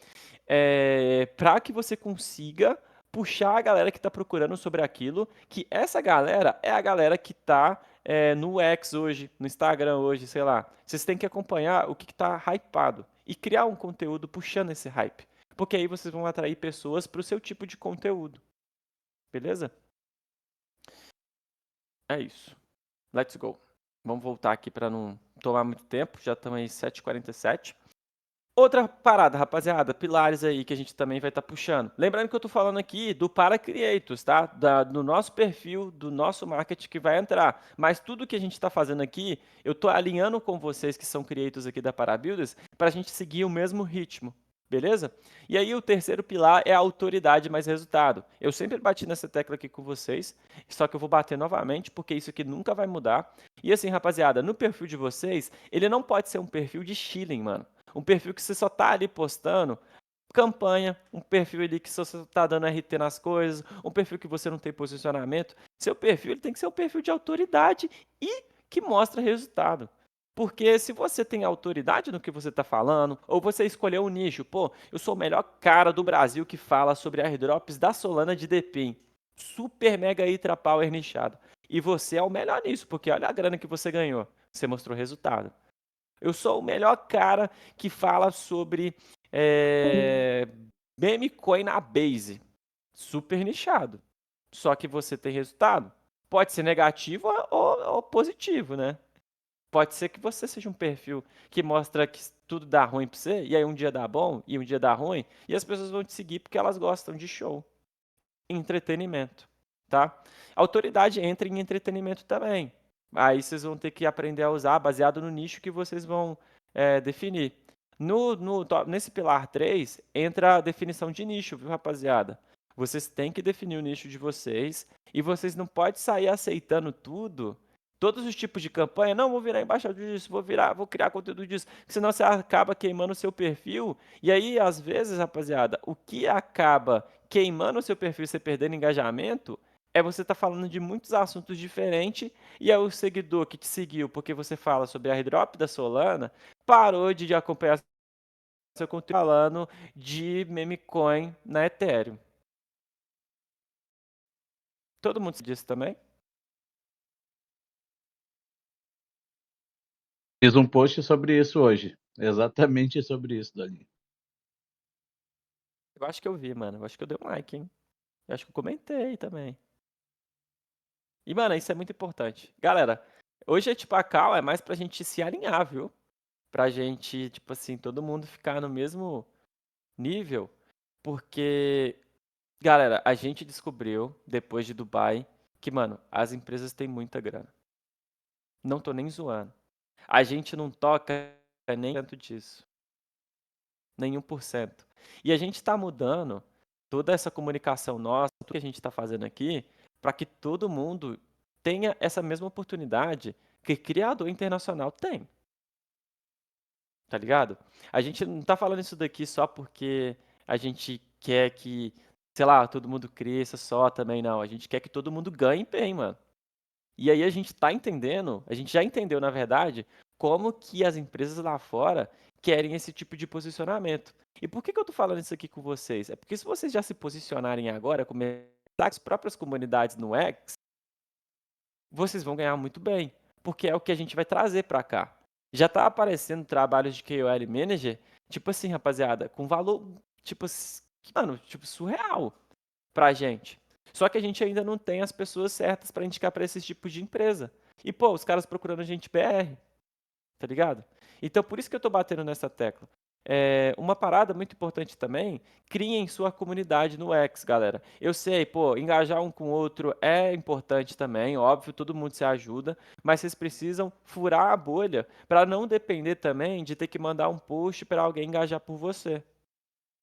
para que você consiga puxar a galera que está procurando sobre aquilo, que essa galera é a galera que está no X hoje, no Instagram hoje, sei lá. Vocês têm que acompanhar o que está hypado e criar um conteúdo puxando esse hype. Porque aí vocês vão atrair pessoas para o seu tipo de conteúdo. Beleza? É isso. Let's go. Vamos voltar aqui para não tomar muito tempo. Já estamos aí 7h47. Outra parada, rapaziada, pilares aí que a gente também vai estar puxando. Lembrando que eu tô falando aqui do Para Creators, tá? Do nosso perfil, do nosso marketing que vai entrar. Mas tudo que a gente está fazendo aqui, eu tô alinhando com vocês que são creators aqui da Parabuilders, para a gente seguir o mesmo ritmo. Beleza? E aí o terceiro pilar é a autoridade mais resultado. Eu sempre bati nessa tecla aqui com vocês, só que eu vou bater novamente, porque isso aqui nunca vai mudar. E assim, rapaziada, no perfil de vocês, ele não pode ser um perfil de shilling, mano. Um perfil que você só tá ali postando campanha, um perfil ali que só tá dando RT nas coisas, um perfil que você não tem posicionamento. Seu perfil ele tem que ser um perfil de autoridade e que mostra resultado. Porque se você tem autoridade no que você está falando, ou você escolheu um nicho, pô, eu sou o melhor cara do Brasil que fala sobre airdrops da Solana de DPIM. Super mega ultra power nichado. E você é o melhor nisso, porque olha a grana que você ganhou. Você mostrou resultado. Eu sou o melhor cara que fala sobre meme coin na base. Super nichado. Só que você tem resultado. Pode ser negativo ou positivo, né? Pode ser que você seja um perfil que mostra que tudo dá ruim pra você, e aí um dia dá bom e um dia dá ruim, e as pessoas vão te seguir porque elas gostam de show. Entretenimento, tá? Autoridade entra em entretenimento também. Aí vocês vão ter que aprender a usar baseado no nicho que vocês vão definir. Nesse pilar 3, entra a definição de nicho, viu, rapaziada? Vocês têm que definir o nicho de vocês, e vocês não podem sair aceitando tudo. Todos os tipos de campanha, não, vou virar embaixador disso, vou criar conteúdo disso, senão você acaba queimando o seu perfil. E aí, às vezes, rapaziada, o que acaba queimando o seu perfil e você perdendo engajamento é você estar falando de muitos assuntos diferentes e aí o seguidor que te seguiu porque você fala sobre a airdrop da Solana parou de acompanhar seu conteúdo falando de meme coin na Ethereum. Todo mundo disso também? Fiz um post sobre isso hoje. Exatamente sobre isso, Dani. Eu acho que eu vi, mano. Eu acho que eu dei um like, hein? Eu acho que eu comentei também. E, mano, isso é muito importante. Galera, hoje tipo, a call é mais pra gente se alinhar, viu? Pra gente, tipo assim, todo mundo ficar no mesmo nível. Porque, galera, a gente descobriu, depois de Dubai, que, mano, as empresas têm muita grana. Não tô nem zoando. A gente não toca nem tanto disso. Nem 1%. E a gente está mudando toda essa comunicação nossa, tudo que a gente está fazendo aqui, para que todo mundo tenha essa mesma oportunidade que criador internacional tem. Tá ligado? A gente não tá falando isso daqui só porque a gente quer que, sei lá, todo mundo cresça só também, não. A gente quer que todo mundo ganhe bem, mano. E aí a gente tá entendendo, a gente já entendeu, na verdade, como que as empresas lá fora querem esse tipo de posicionamento. E por que eu tô falando isso aqui com vocês? É porque se vocês já se posicionarem agora, começar com as próprias comunidades no X, vocês vão ganhar muito bem, porque é o que a gente vai trazer para cá. Já tá aparecendo trabalhos de KOL Manager, tipo assim, rapaziada, com valor, tipo, mano, tipo, surreal pra gente. Só que a gente ainda não tem as pessoas certas para indicar para esse tipo de empresa. E, pô, os caras procurando a gente BR, tá ligado? Então, por isso que eu tô batendo nessa tecla. Uma parada muito importante também, criem sua comunidade no X, galera. Eu sei, pô, engajar um com o outro é importante também, óbvio, todo mundo se ajuda, mas vocês precisam furar a bolha para não depender também de ter que mandar um post para alguém engajar por você,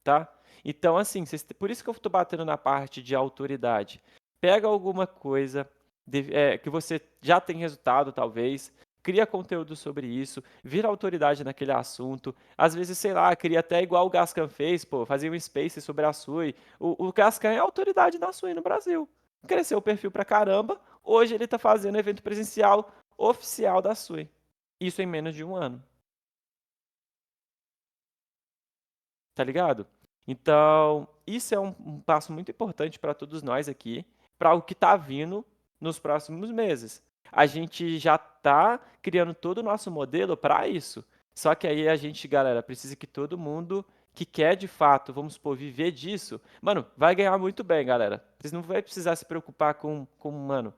tá? Então, assim, por isso que eu tô batendo na parte de autoridade. Pega alguma coisa que você já tem resultado, talvez, cria conteúdo sobre isso, vira autoridade naquele assunto. Às vezes, sei lá, cria até igual o Gascan fez, pô, fazia um space sobre a Sui. O Gascan é autoridade na Sui no Brasil. Cresceu o perfil pra caramba, hoje ele tá fazendo evento presencial oficial da Sui. Isso em menos de um ano. Tá ligado? Então, isso é um passo muito importante para todos nós aqui, para o que está vindo nos próximos meses. A gente já está criando todo o nosso modelo para isso. Só que aí a gente, galera, precisa que todo mundo que quer de fato, vamos supor, viver disso, mano, vai ganhar muito bem, galera. Vocês não vão precisar se preocupar mano,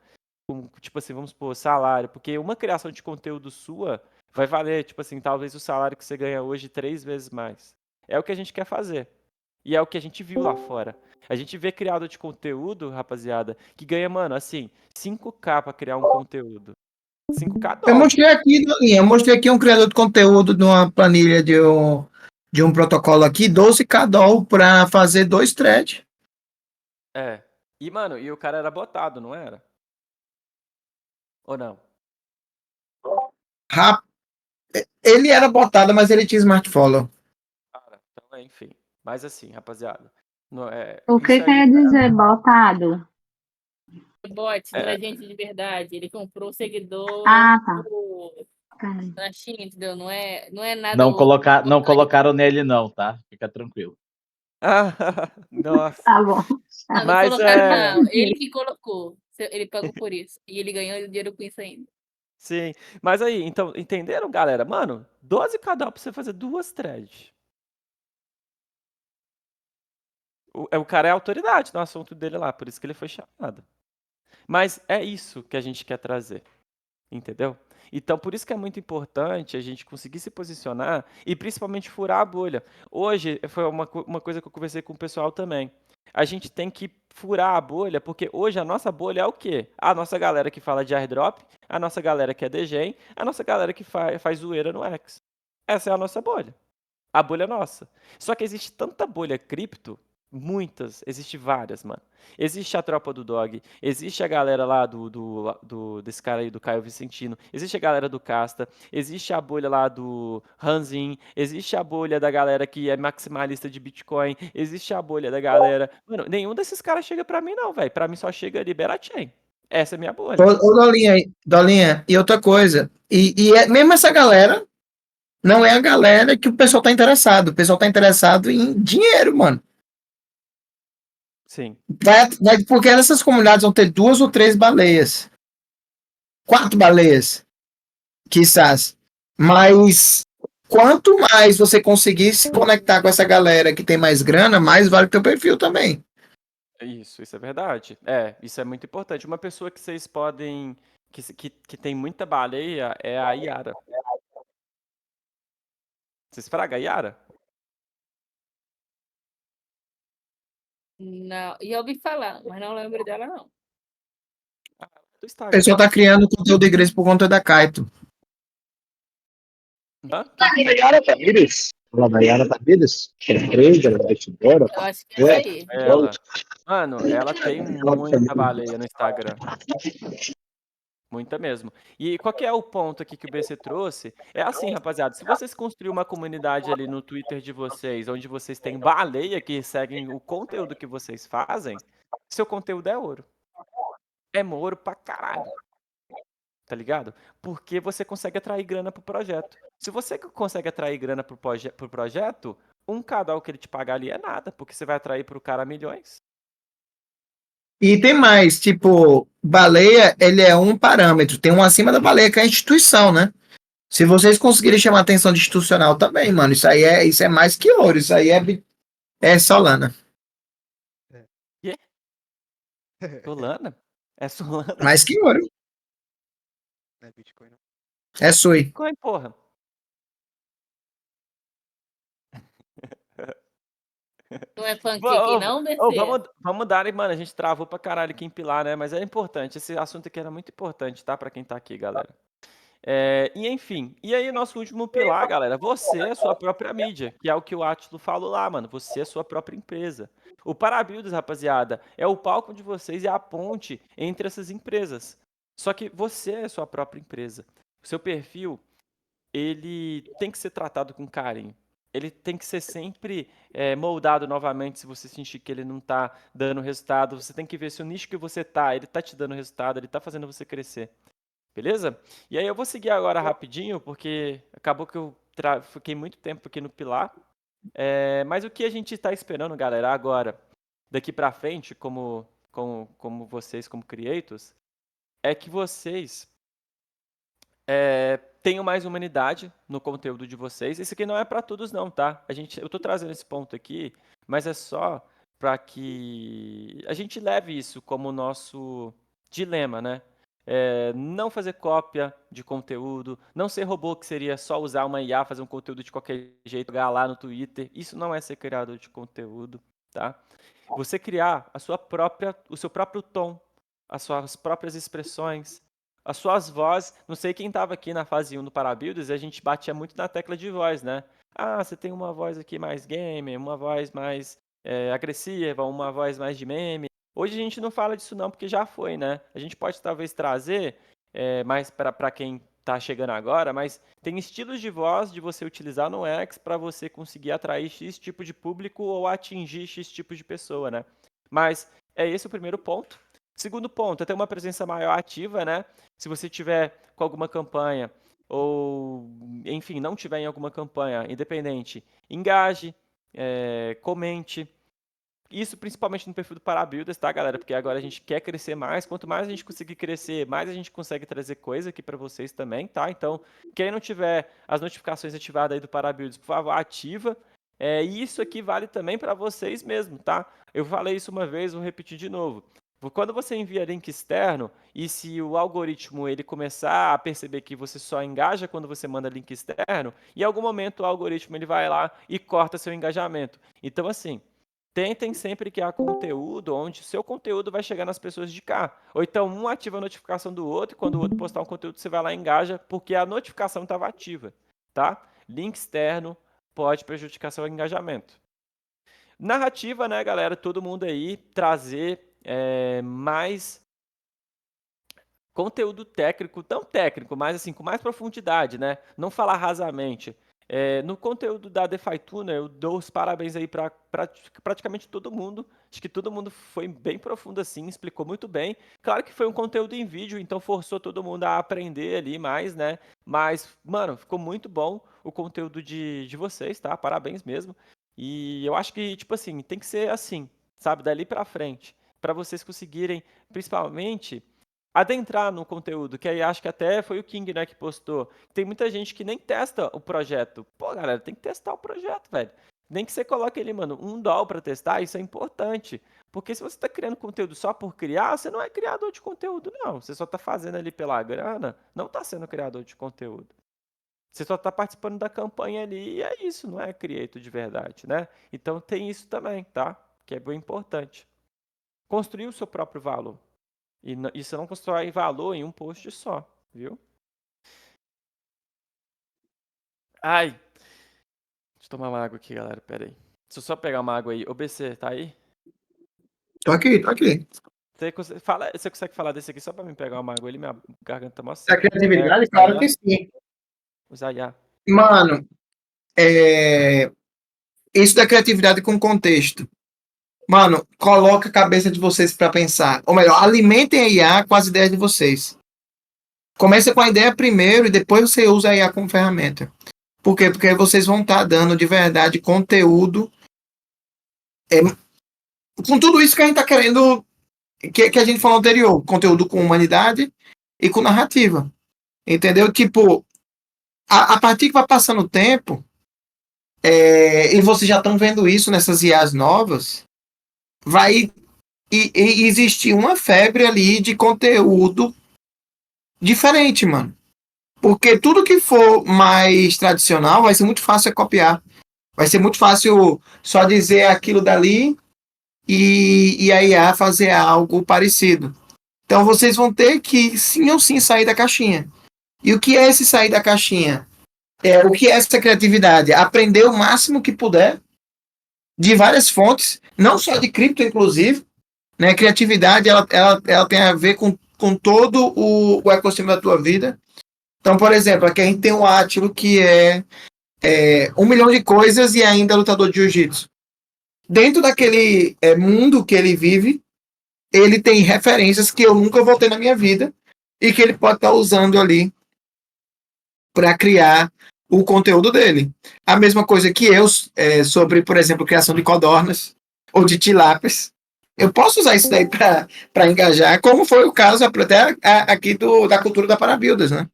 tipo assim, vamos supor, salário, porque uma criação de conteúdo sua vai valer, tipo assim, talvez o salário que você ganha hoje 3 vezes mais. É o que a gente quer fazer. E é o que a gente viu lá fora. A gente vê criador de conteúdo, rapaziada, que ganha, mano, assim, 5K pra criar um conteúdo. 5K Eu mostrei aqui um criador de conteúdo de uma planilha de de um protocolo aqui, 12k doll pra fazer 2 threads. É. E, mano, e o cara era botado, não era? Ou não? Ele era botado, mas ele tinha smart follow. Cara, então, enfim. Mas assim, rapaziada. O que Isso aí quer dizer botado? Bot, não é, é gente de verdade. Ele comprou seguidor Ah, tá. na China, entendeu? Não é nada. Não colocaram nele, não, tá? Fica tranquilo. Nossa. Tá bom. Não, não Mas colocaram, não. Ele que colocou. Ele pagou por isso. E ele ganhou dinheiro com isso ainda. Sim. Mas aí, então, entenderam, galera? Mano, 12k doll pra você fazer 2 threads. O cara é autoridade no assunto dele lá, por isso que ele foi chamado. Mas é isso que a gente quer trazer. Entendeu? Então, por isso que é muito importante a gente conseguir se posicionar e principalmente furar a bolha. Hoje, foi uma coisa que eu conversei com o pessoal também. A gente tem que furar a bolha, porque hoje a nossa bolha é o quê? A nossa galera que fala de airdrop, a nossa galera que é degen, a nossa galera que faz zoeira no X. Essa é a nossa bolha. A bolha é nossa. Só que existe tanta bolha cripto, muitas, existe várias, mano. Existe a tropa do Dog, existe a galera lá desse cara aí, do Caio Vicentino, existe a galera do Casta, existe a bolha lá do Hanzin, existe a bolha da galera que é maximalista de Bitcoin, existe a bolha da galera... Mano, nenhum desses caras chega pra mim não, velho. Pra mim só chega Libera Chain. Essa é a minha bolha. Ô, Dolinha, e outra coisa. Mesmo essa galera não é a galera que o pessoal tá interessado. O pessoal tá interessado em dinheiro, mano. Sim. Porque nessas comunidades vão ter 2 ou 3 baleias. 4 baleias. Quizás. Mas quanto mais você conseguir se conectar com essa galera que tem mais grana, mais vale o teu perfil também. Isso é verdade. Isso é muito importante. Uma pessoa que vocês podem... Que tem muita baleia é a Yara. Vocês fragam a Yara? Não. E eu ouvi falar, mas não lembro dela, não. Do O Instagram. pessoal tá criando conteúdo de igreja por conta da Kaito. Hã? A Yara Tamires? Fala da Yara Tamires? Trader, investidora. Eu acho que é isso aí. Mano, ela tem muita baleia no Instagram. Muita mesmo. E qual que é o ponto aqui que o BC trouxe? É assim, rapaziada, se vocês construírem uma comunidade ali no Twitter de vocês, onde vocês têm baleia que seguem o conteúdo que vocês fazem, seu conteúdo é ouro. É ouro pra caralho. Tá ligado? Porque você consegue atrair grana pro projeto. Se você consegue atrair grana pro projeto, um cadal que ele te pagar ali é nada, porque você vai atrair pro cara milhões. E tem mais, tipo, baleia, ele é um parâmetro. Tem um acima da baleia que é a instituição, né? Se vocês conseguirem chamar a atenção de institucional também, mano, isso é mais que ouro, isso aí é Solana. Quê? Solana? É Solana? Mais que ouro. Não é Bitcoin, não. É Sui. Bitcoin, porra. Não é pancake, não, BC? Vamos dar, mano. A gente travou pra caralho aqui em Pilar, né? Mas é importante. Esse assunto aqui era muito importante, tá? Pra quem tá aqui, galera. E enfim. E aí, nosso último pilar, galera. Você é sua própria mídia, que é o que o Átilo falou lá, mano. Você é sua própria empresa. O Parabuilds, rapaziada, é o palco de vocês e a ponte entre essas empresas. Só que você é sua própria empresa. O seu perfil, ele tem que ser tratado com carinho. Ele tem que ser sempre moldado novamente se você sentir que ele não está dando resultado. Você tem que ver se o nicho que você está, ele está te dando resultado, ele está fazendo você crescer. Beleza? E aí eu vou seguir agora rapidinho, porque acabou que eu fiquei muito tempo aqui no Pilar. Mas o que a gente está esperando, galera, agora, daqui para frente, como vocês, como creators, é que vocês tenham mais humanidade no conteúdo de vocês. Isso aqui não é para todos não, tá? Eu tô trazendo esse ponto aqui, mas é só para que a gente leve isso como nosso dilema, né? Não fazer cópia de conteúdo, não ser robô, que seria só usar uma IA, fazer um conteúdo de qualquer jeito, jogar lá no Twitter. Isso não é ser criador de conteúdo, tá? Você criar o seu próprio tom, as suas próprias expressões, as suas vozes. Não sei quem estava aqui na fase 1 do Parabuilders, a gente batia muito na tecla de voz, né? Ah, você tem uma voz aqui mais gamer, uma voz mais agressiva, uma voz mais de meme. Hoje a gente não fala disso não, porque já foi, né? A gente pode talvez trazer mais para quem tá chegando agora, mas tem estilos de voz de você utilizar no X para você conseguir atrair X tipo de público ou atingir X tipo de pessoa, né? Mas é esse o primeiro ponto. Segundo ponto, é ter uma presença maior ativa, né? Se você tiver com alguma campanha ou, enfim, não tiver em alguma campanha independente, engaje, comente. Isso principalmente no perfil do Parabuilders, tá, galera? Porque agora a gente quer crescer mais. Quanto mais a gente conseguir crescer, mais a gente consegue trazer coisa aqui para vocês também, tá? Então, quem não tiver as notificações ativadas aí do Parabuilders, por favor, ativa. E isso aqui vale também para vocês mesmo, tá? Eu falei isso uma vez, vou repetir de novo. Quando você envia link externo e se o algoritmo ele começar a perceber que você só engaja quando você manda link externo, em algum momento o algoritmo ele vai lá e corta seu engajamento. Então, assim, tentem sempre criar conteúdo onde o seu conteúdo vai chegar nas pessoas de cá. Ou então um ativa a notificação do outro e quando o outro postar um conteúdo você vai lá e engaja porque a notificação estava ativa, tá? Link externo pode prejudicar seu engajamento. Narrativa, né, galera? Todo mundo aí trazer mais conteúdo técnico, tão técnico, mas assim, com mais profundidade, né? Não falar rasamente. No conteúdo da DeFi Tuner, eu dou os parabéns aí para praticamente todo mundo. Acho que todo mundo foi bem profundo assim, explicou muito bem. Claro que foi um conteúdo em vídeo, então forçou todo mundo a aprender ali mais, né? Mas, mano, ficou muito bom o conteúdo de vocês, tá? Parabéns mesmo. E eu acho que, tipo assim, tem que ser assim, sabe? Dali para frente, para vocês conseguirem, principalmente adentrar no conteúdo, que aí acho que até foi o King, né, que postou. Tem muita gente que nem testa o projeto. Pô, galera, tem que testar o projeto, velho. Nem que você coloque ali, mano, $1 para testar, isso é importante. Porque se você está criando conteúdo só por criar, você não é criador de conteúdo, não. Você só está fazendo ali pela grana, não está sendo criador de conteúdo. Você só está participando da campanha ali e é isso, não é creator de verdade, né? Então tem isso também, tá? Que é bem importante. Construir o seu próprio valor. E você não constrói valor em um post só, viu? Ai! Deixa eu tomar uma água aqui, galera. Pera aí. Deixa eu só pegar uma água aí. Ô, BC, tá aí? Tô aqui. Você consegue falar desse aqui só pra mim pegar uma água ali? Minha garganta tá mó Da seca. criatividade, claro que sim. O Zayá. Mano, isso da criatividade com contexto. Mano, coloca a cabeça de vocês para pensar. Ou melhor, alimentem a IA com as ideias de vocês. Começa com a ideia primeiro e depois você usa a IA como ferramenta. Por quê? Porque vocês vão estar dando de verdade conteúdo com tudo isso que a gente está querendo, que a gente falou anterior. Conteúdo com humanidade e com narrativa. Entendeu? Tipo, a partir que vai passando o tempo, e vocês já estão vendo isso nessas IAs novas, vai existir uma febre ali de conteúdo diferente, mano. Porque tudo que for mais tradicional vai ser muito fácil copiar. Vai ser muito fácil só dizer aquilo dali e a IA fazer algo parecido. Então vocês vão ter que sim ou sim sair da caixinha. E o que é esse sair da caixinha? O que é essa criatividade? Aprender o máximo que puder de várias fontes, não só de cripto, inclusive. Né? Criatividade ela tem a ver com todo o ecossistema da tua vida. Então, por exemplo, aqui a gente tem o Átilo, que é 1 milhão de coisas e ainda lutador de jiu-jitsu. Dentro daquele mundo que ele vive, ele tem referências que eu nunca vou ter na minha vida e que ele pode estar usando ali para criar o conteúdo dele. A mesma coisa que eu, sobre, por exemplo, criação de codornas ou de tilápias. Eu posso usar isso daí para engajar, como foi o caso até aqui da cultura da Parabuilders, né?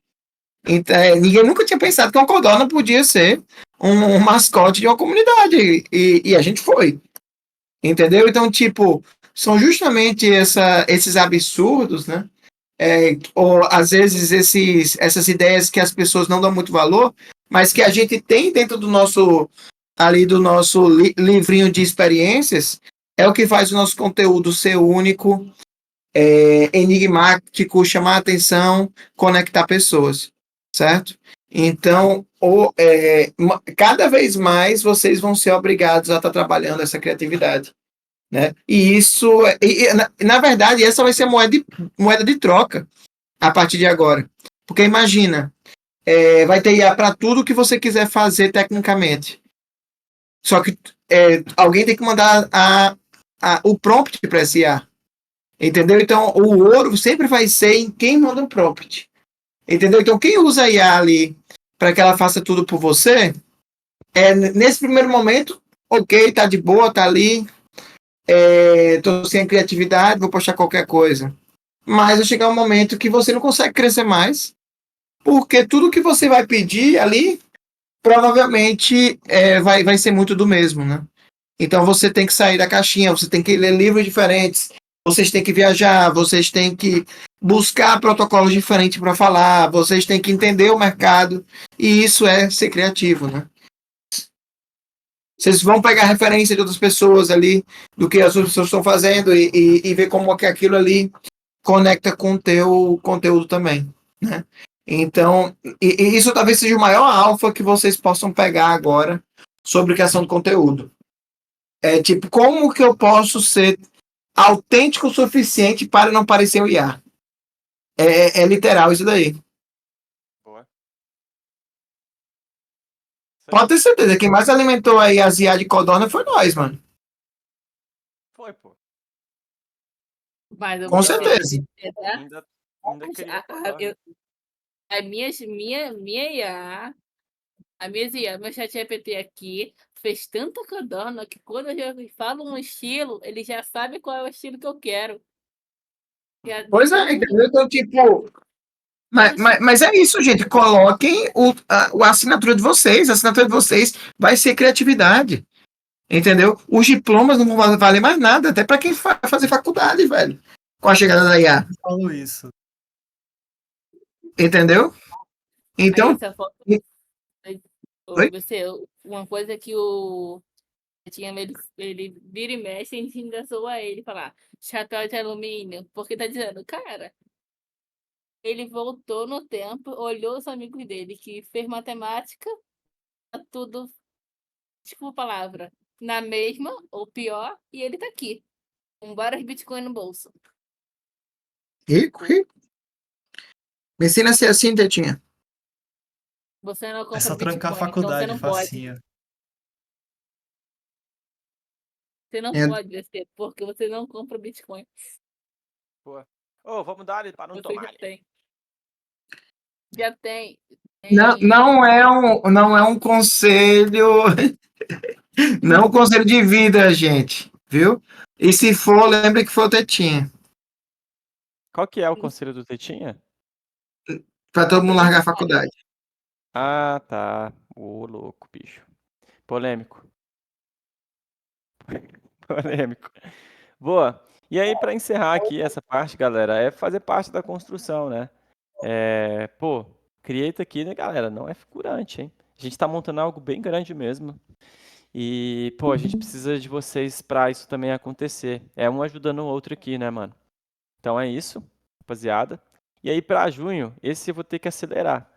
Então, ninguém nunca tinha pensado que uma codorna podia ser um mascote de uma comunidade, e a gente foi. Entendeu? Então, tipo, são justamente esses absurdos, né? Ou às vezes essas ideias que as pessoas não dão muito valor, mas que a gente tem dentro do nosso livrinho de experiências, é o que faz o nosso conteúdo ser único enigmático, chamar atenção, conectar pessoas, certo? Então, cada vez mais vocês vão ser obrigados a estar trabalhando essa criatividade, né? E isso, na verdade, essa vai ser a moeda de troca a partir de agora. Porque imagina, vai ter IA para tudo que você quiser fazer tecnicamente. Só que alguém tem que mandar o prompt para essa IA. Entendeu? Então, o ouro sempre vai ser em quem manda um prompt. Entendeu? Então, quem usa a IA ali para que ela faça tudo por você, nesse primeiro momento, ok, tá de boa, tá ali, tô sem criatividade, vou postar qualquer coisa. Mas vai chegar um momento que você não consegue crescer mais, porque tudo que você vai pedir ali, provavelmente vai ser muito do mesmo, né? Então, você tem que sair da caixinha, você tem que ler livros diferentes, vocês têm que viajar, vocês têm que buscar protocolos diferentes para falar, vocês têm que entender o mercado, e isso é ser criativo, né? Vocês vão pegar referência de outras pessoas ali, do que as outras pessoas estão fazendo, e ver como que aquilo ali conecta com o teu conteúdo também, né? Então, e isso talvez seja o maior alfa que vocês possam pegar agora sobre criação de conteúdo. Tipo, como que eu posso ser autêntico o suficiente para não parecer o IA? É literal isso daí. Boa. Pode ter certeza, quem mais alimentou aí as IA de codorna foi nós, mano. Foi, pô. Mas eu Com vou certeza. Ainda criou codorna. A minha IA, meu chat GPT aqui fez tanta codorna que quando eu já falo um estilo, ele já sabe qual é o estilo que eu quero. Pois é, entendeu? Então, tipo. Mas é isso, gente. Coloquem a assinatura de vocês. A assinatura de vocês vai ser criatividade. Entendeu? Os diplomas não vão valer mais nada, até para quem vai fazer faculdade, velho. Com a chegada da IA. Eu falo isso. Entendeu? Então. Aí essa foto, Oi? uma coisa que ele vira e mexe, a gente ainda zoa ele falar chapéu de alumínio, porque tá dizendo, cara, ele voltou no tempo, olhou os amigos dele que fez matemática, tá tudo, tipo a palavra, na mesma ou pior, e ele tá aqui, com vários bitcoins no bolso. Rico. Me ensina a ser assim, Tetinha. Você não compra É só trancar a Bitcoin, então faculdade, você não pode. facinho. Você não pode ser, porque você não compra Bitcoin. Boa. Vamos dar ali para não Você tomar. Já tem. Não é um conselho. Não é um conselho de vida, gente. Viu? E se for, lembre que foi o Tetinha. Qual que é o conselho do Tetinha? Pra todo mundo largar a faculdade. Ah, tá. Ô, louco, bicho. Polêmico. Polêmico. Boa. E aí, para encerrar aqui essa parte, galera, é fazer parte da construção, né? Create aqui, né, galera? Não é figurante, hein? A gente tá montando algo bem grande mesmo. E, a gente precisa de vocês para isso também acontecer. É um ajudando o outro aqui, né, mano? Então é isso, rapaziada. E aí, para junho, esse eu vou ter que acelerar.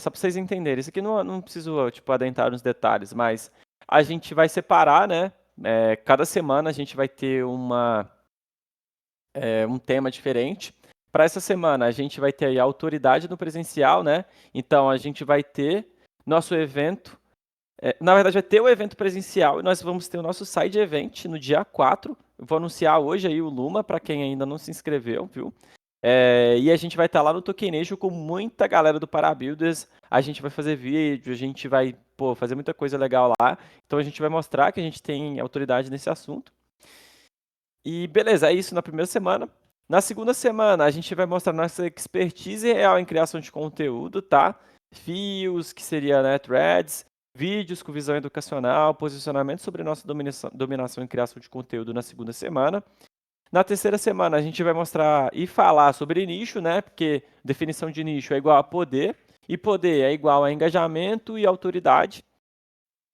Só para vocês entenderem. Isso aqui não preciso, tipo, adentrar nos detalhes, mas a gente vai separar, né? Cada semana a gente vai ter um tema diferente. Para essa semana, a gente vai ter aí a autoridade no presencial, né? Então, a gente vai ter nosso evento. Na verdade, vai ter o evento presencial e nós vamos ter o nosso side event no dia 4. Eu vou anunciar hoje aí o Luma, para quem ainda não se inscreveu, viu? E a gente vai estar lá no Tokenejo com muita galera do Parabuilders. A gente vai fazer vídeo, a gente vai fazer muita coisa legal lá. Então a gente vai mostrar que a gente tem autoridade nesse assunto. E beleza, é isso na primeira semana. Na segunda semana, a gente vai mostrar nossa expertise real em criação de conteúdo, tá? Fios, que seria, né, threads, vídeos com visão educacional, posicionamento sobre nossa dominação em criação de conteúdo na segunda semana. Na terceira semana, a gente vai mostrar e falar sobre nicho, né? Porque definição de nicho é igual a poder, e poder é igual a engajamento e autoridade.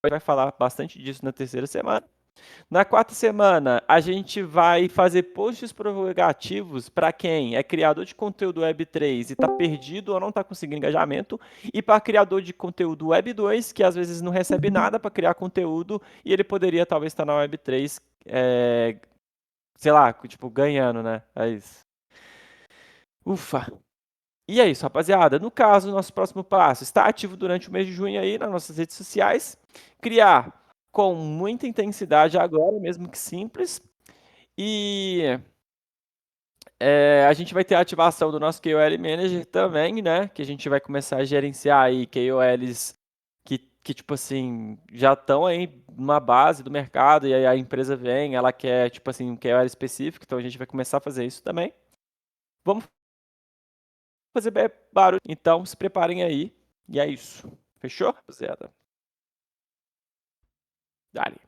A gente vai falar bastante disso na terceira semana. Na quarta semana, a gente vai fazer posts provocativos para quem é criador de conteúdo Web3 e está perdido ou não está conseguindo engajamento, e para criador de conteúdo Web2, que às vezes não recebe nada para criar conteúdo e ele poderia talvez estar na Web3, sei lá, tipo, ganhando, né? É isso. Ufa! E é isso, rapaziada. No caso, nosso próximo passo, está ativo durante o mês de junho aí nas nossas redes sociais. Criar com muita intensidade agora, mesmo que simples. E a gente vai ter a ativação do nosso KOL Manager também, né? Que a gente vai começar a gerenciar aí KOLs que tipo assim, já estão aí numa base do mercado, e aí a empresa vem, ela quer, tipo assim, um KOL específico, então a gente vai começar a fazer isso também. Vamos fazer barulho, então se preparem aí, e é isso. Fechou, rapaziada? Dale.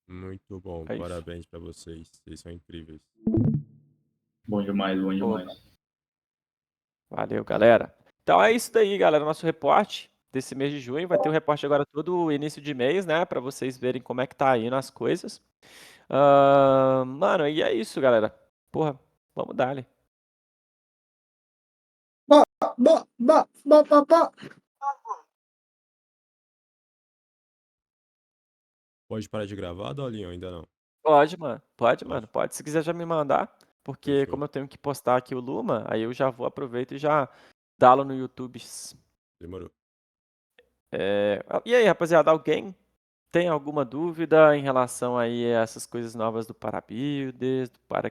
Muito bom, É isso. parabéns pra vocês. Vocês são incríveis. Bom demais, bom demais. Valeu, galera. Então é isso daí, galera. Nosso reporte desse mês de junho. Vai ter um reporte agora todo início de mês, né? Pra vocês verem como é que tá indo as coisas. Mano, e é isso, galera. Porra, vamos dar-lhe. Pode parar de gravar, Dolinho? Ainda não. Pode, mano. Pode, Pode. mano. Pode. Se quiser já me mandar. Porque Fechou. como eu tenho que postar aqui o Luma, aí eu já vou, aproveito e já dá-lo no YouTube. Demorou. E aí, rapaziada, alguém tem alguma dúvida em relação aí a essas coisas novas do Parabuilders, do Para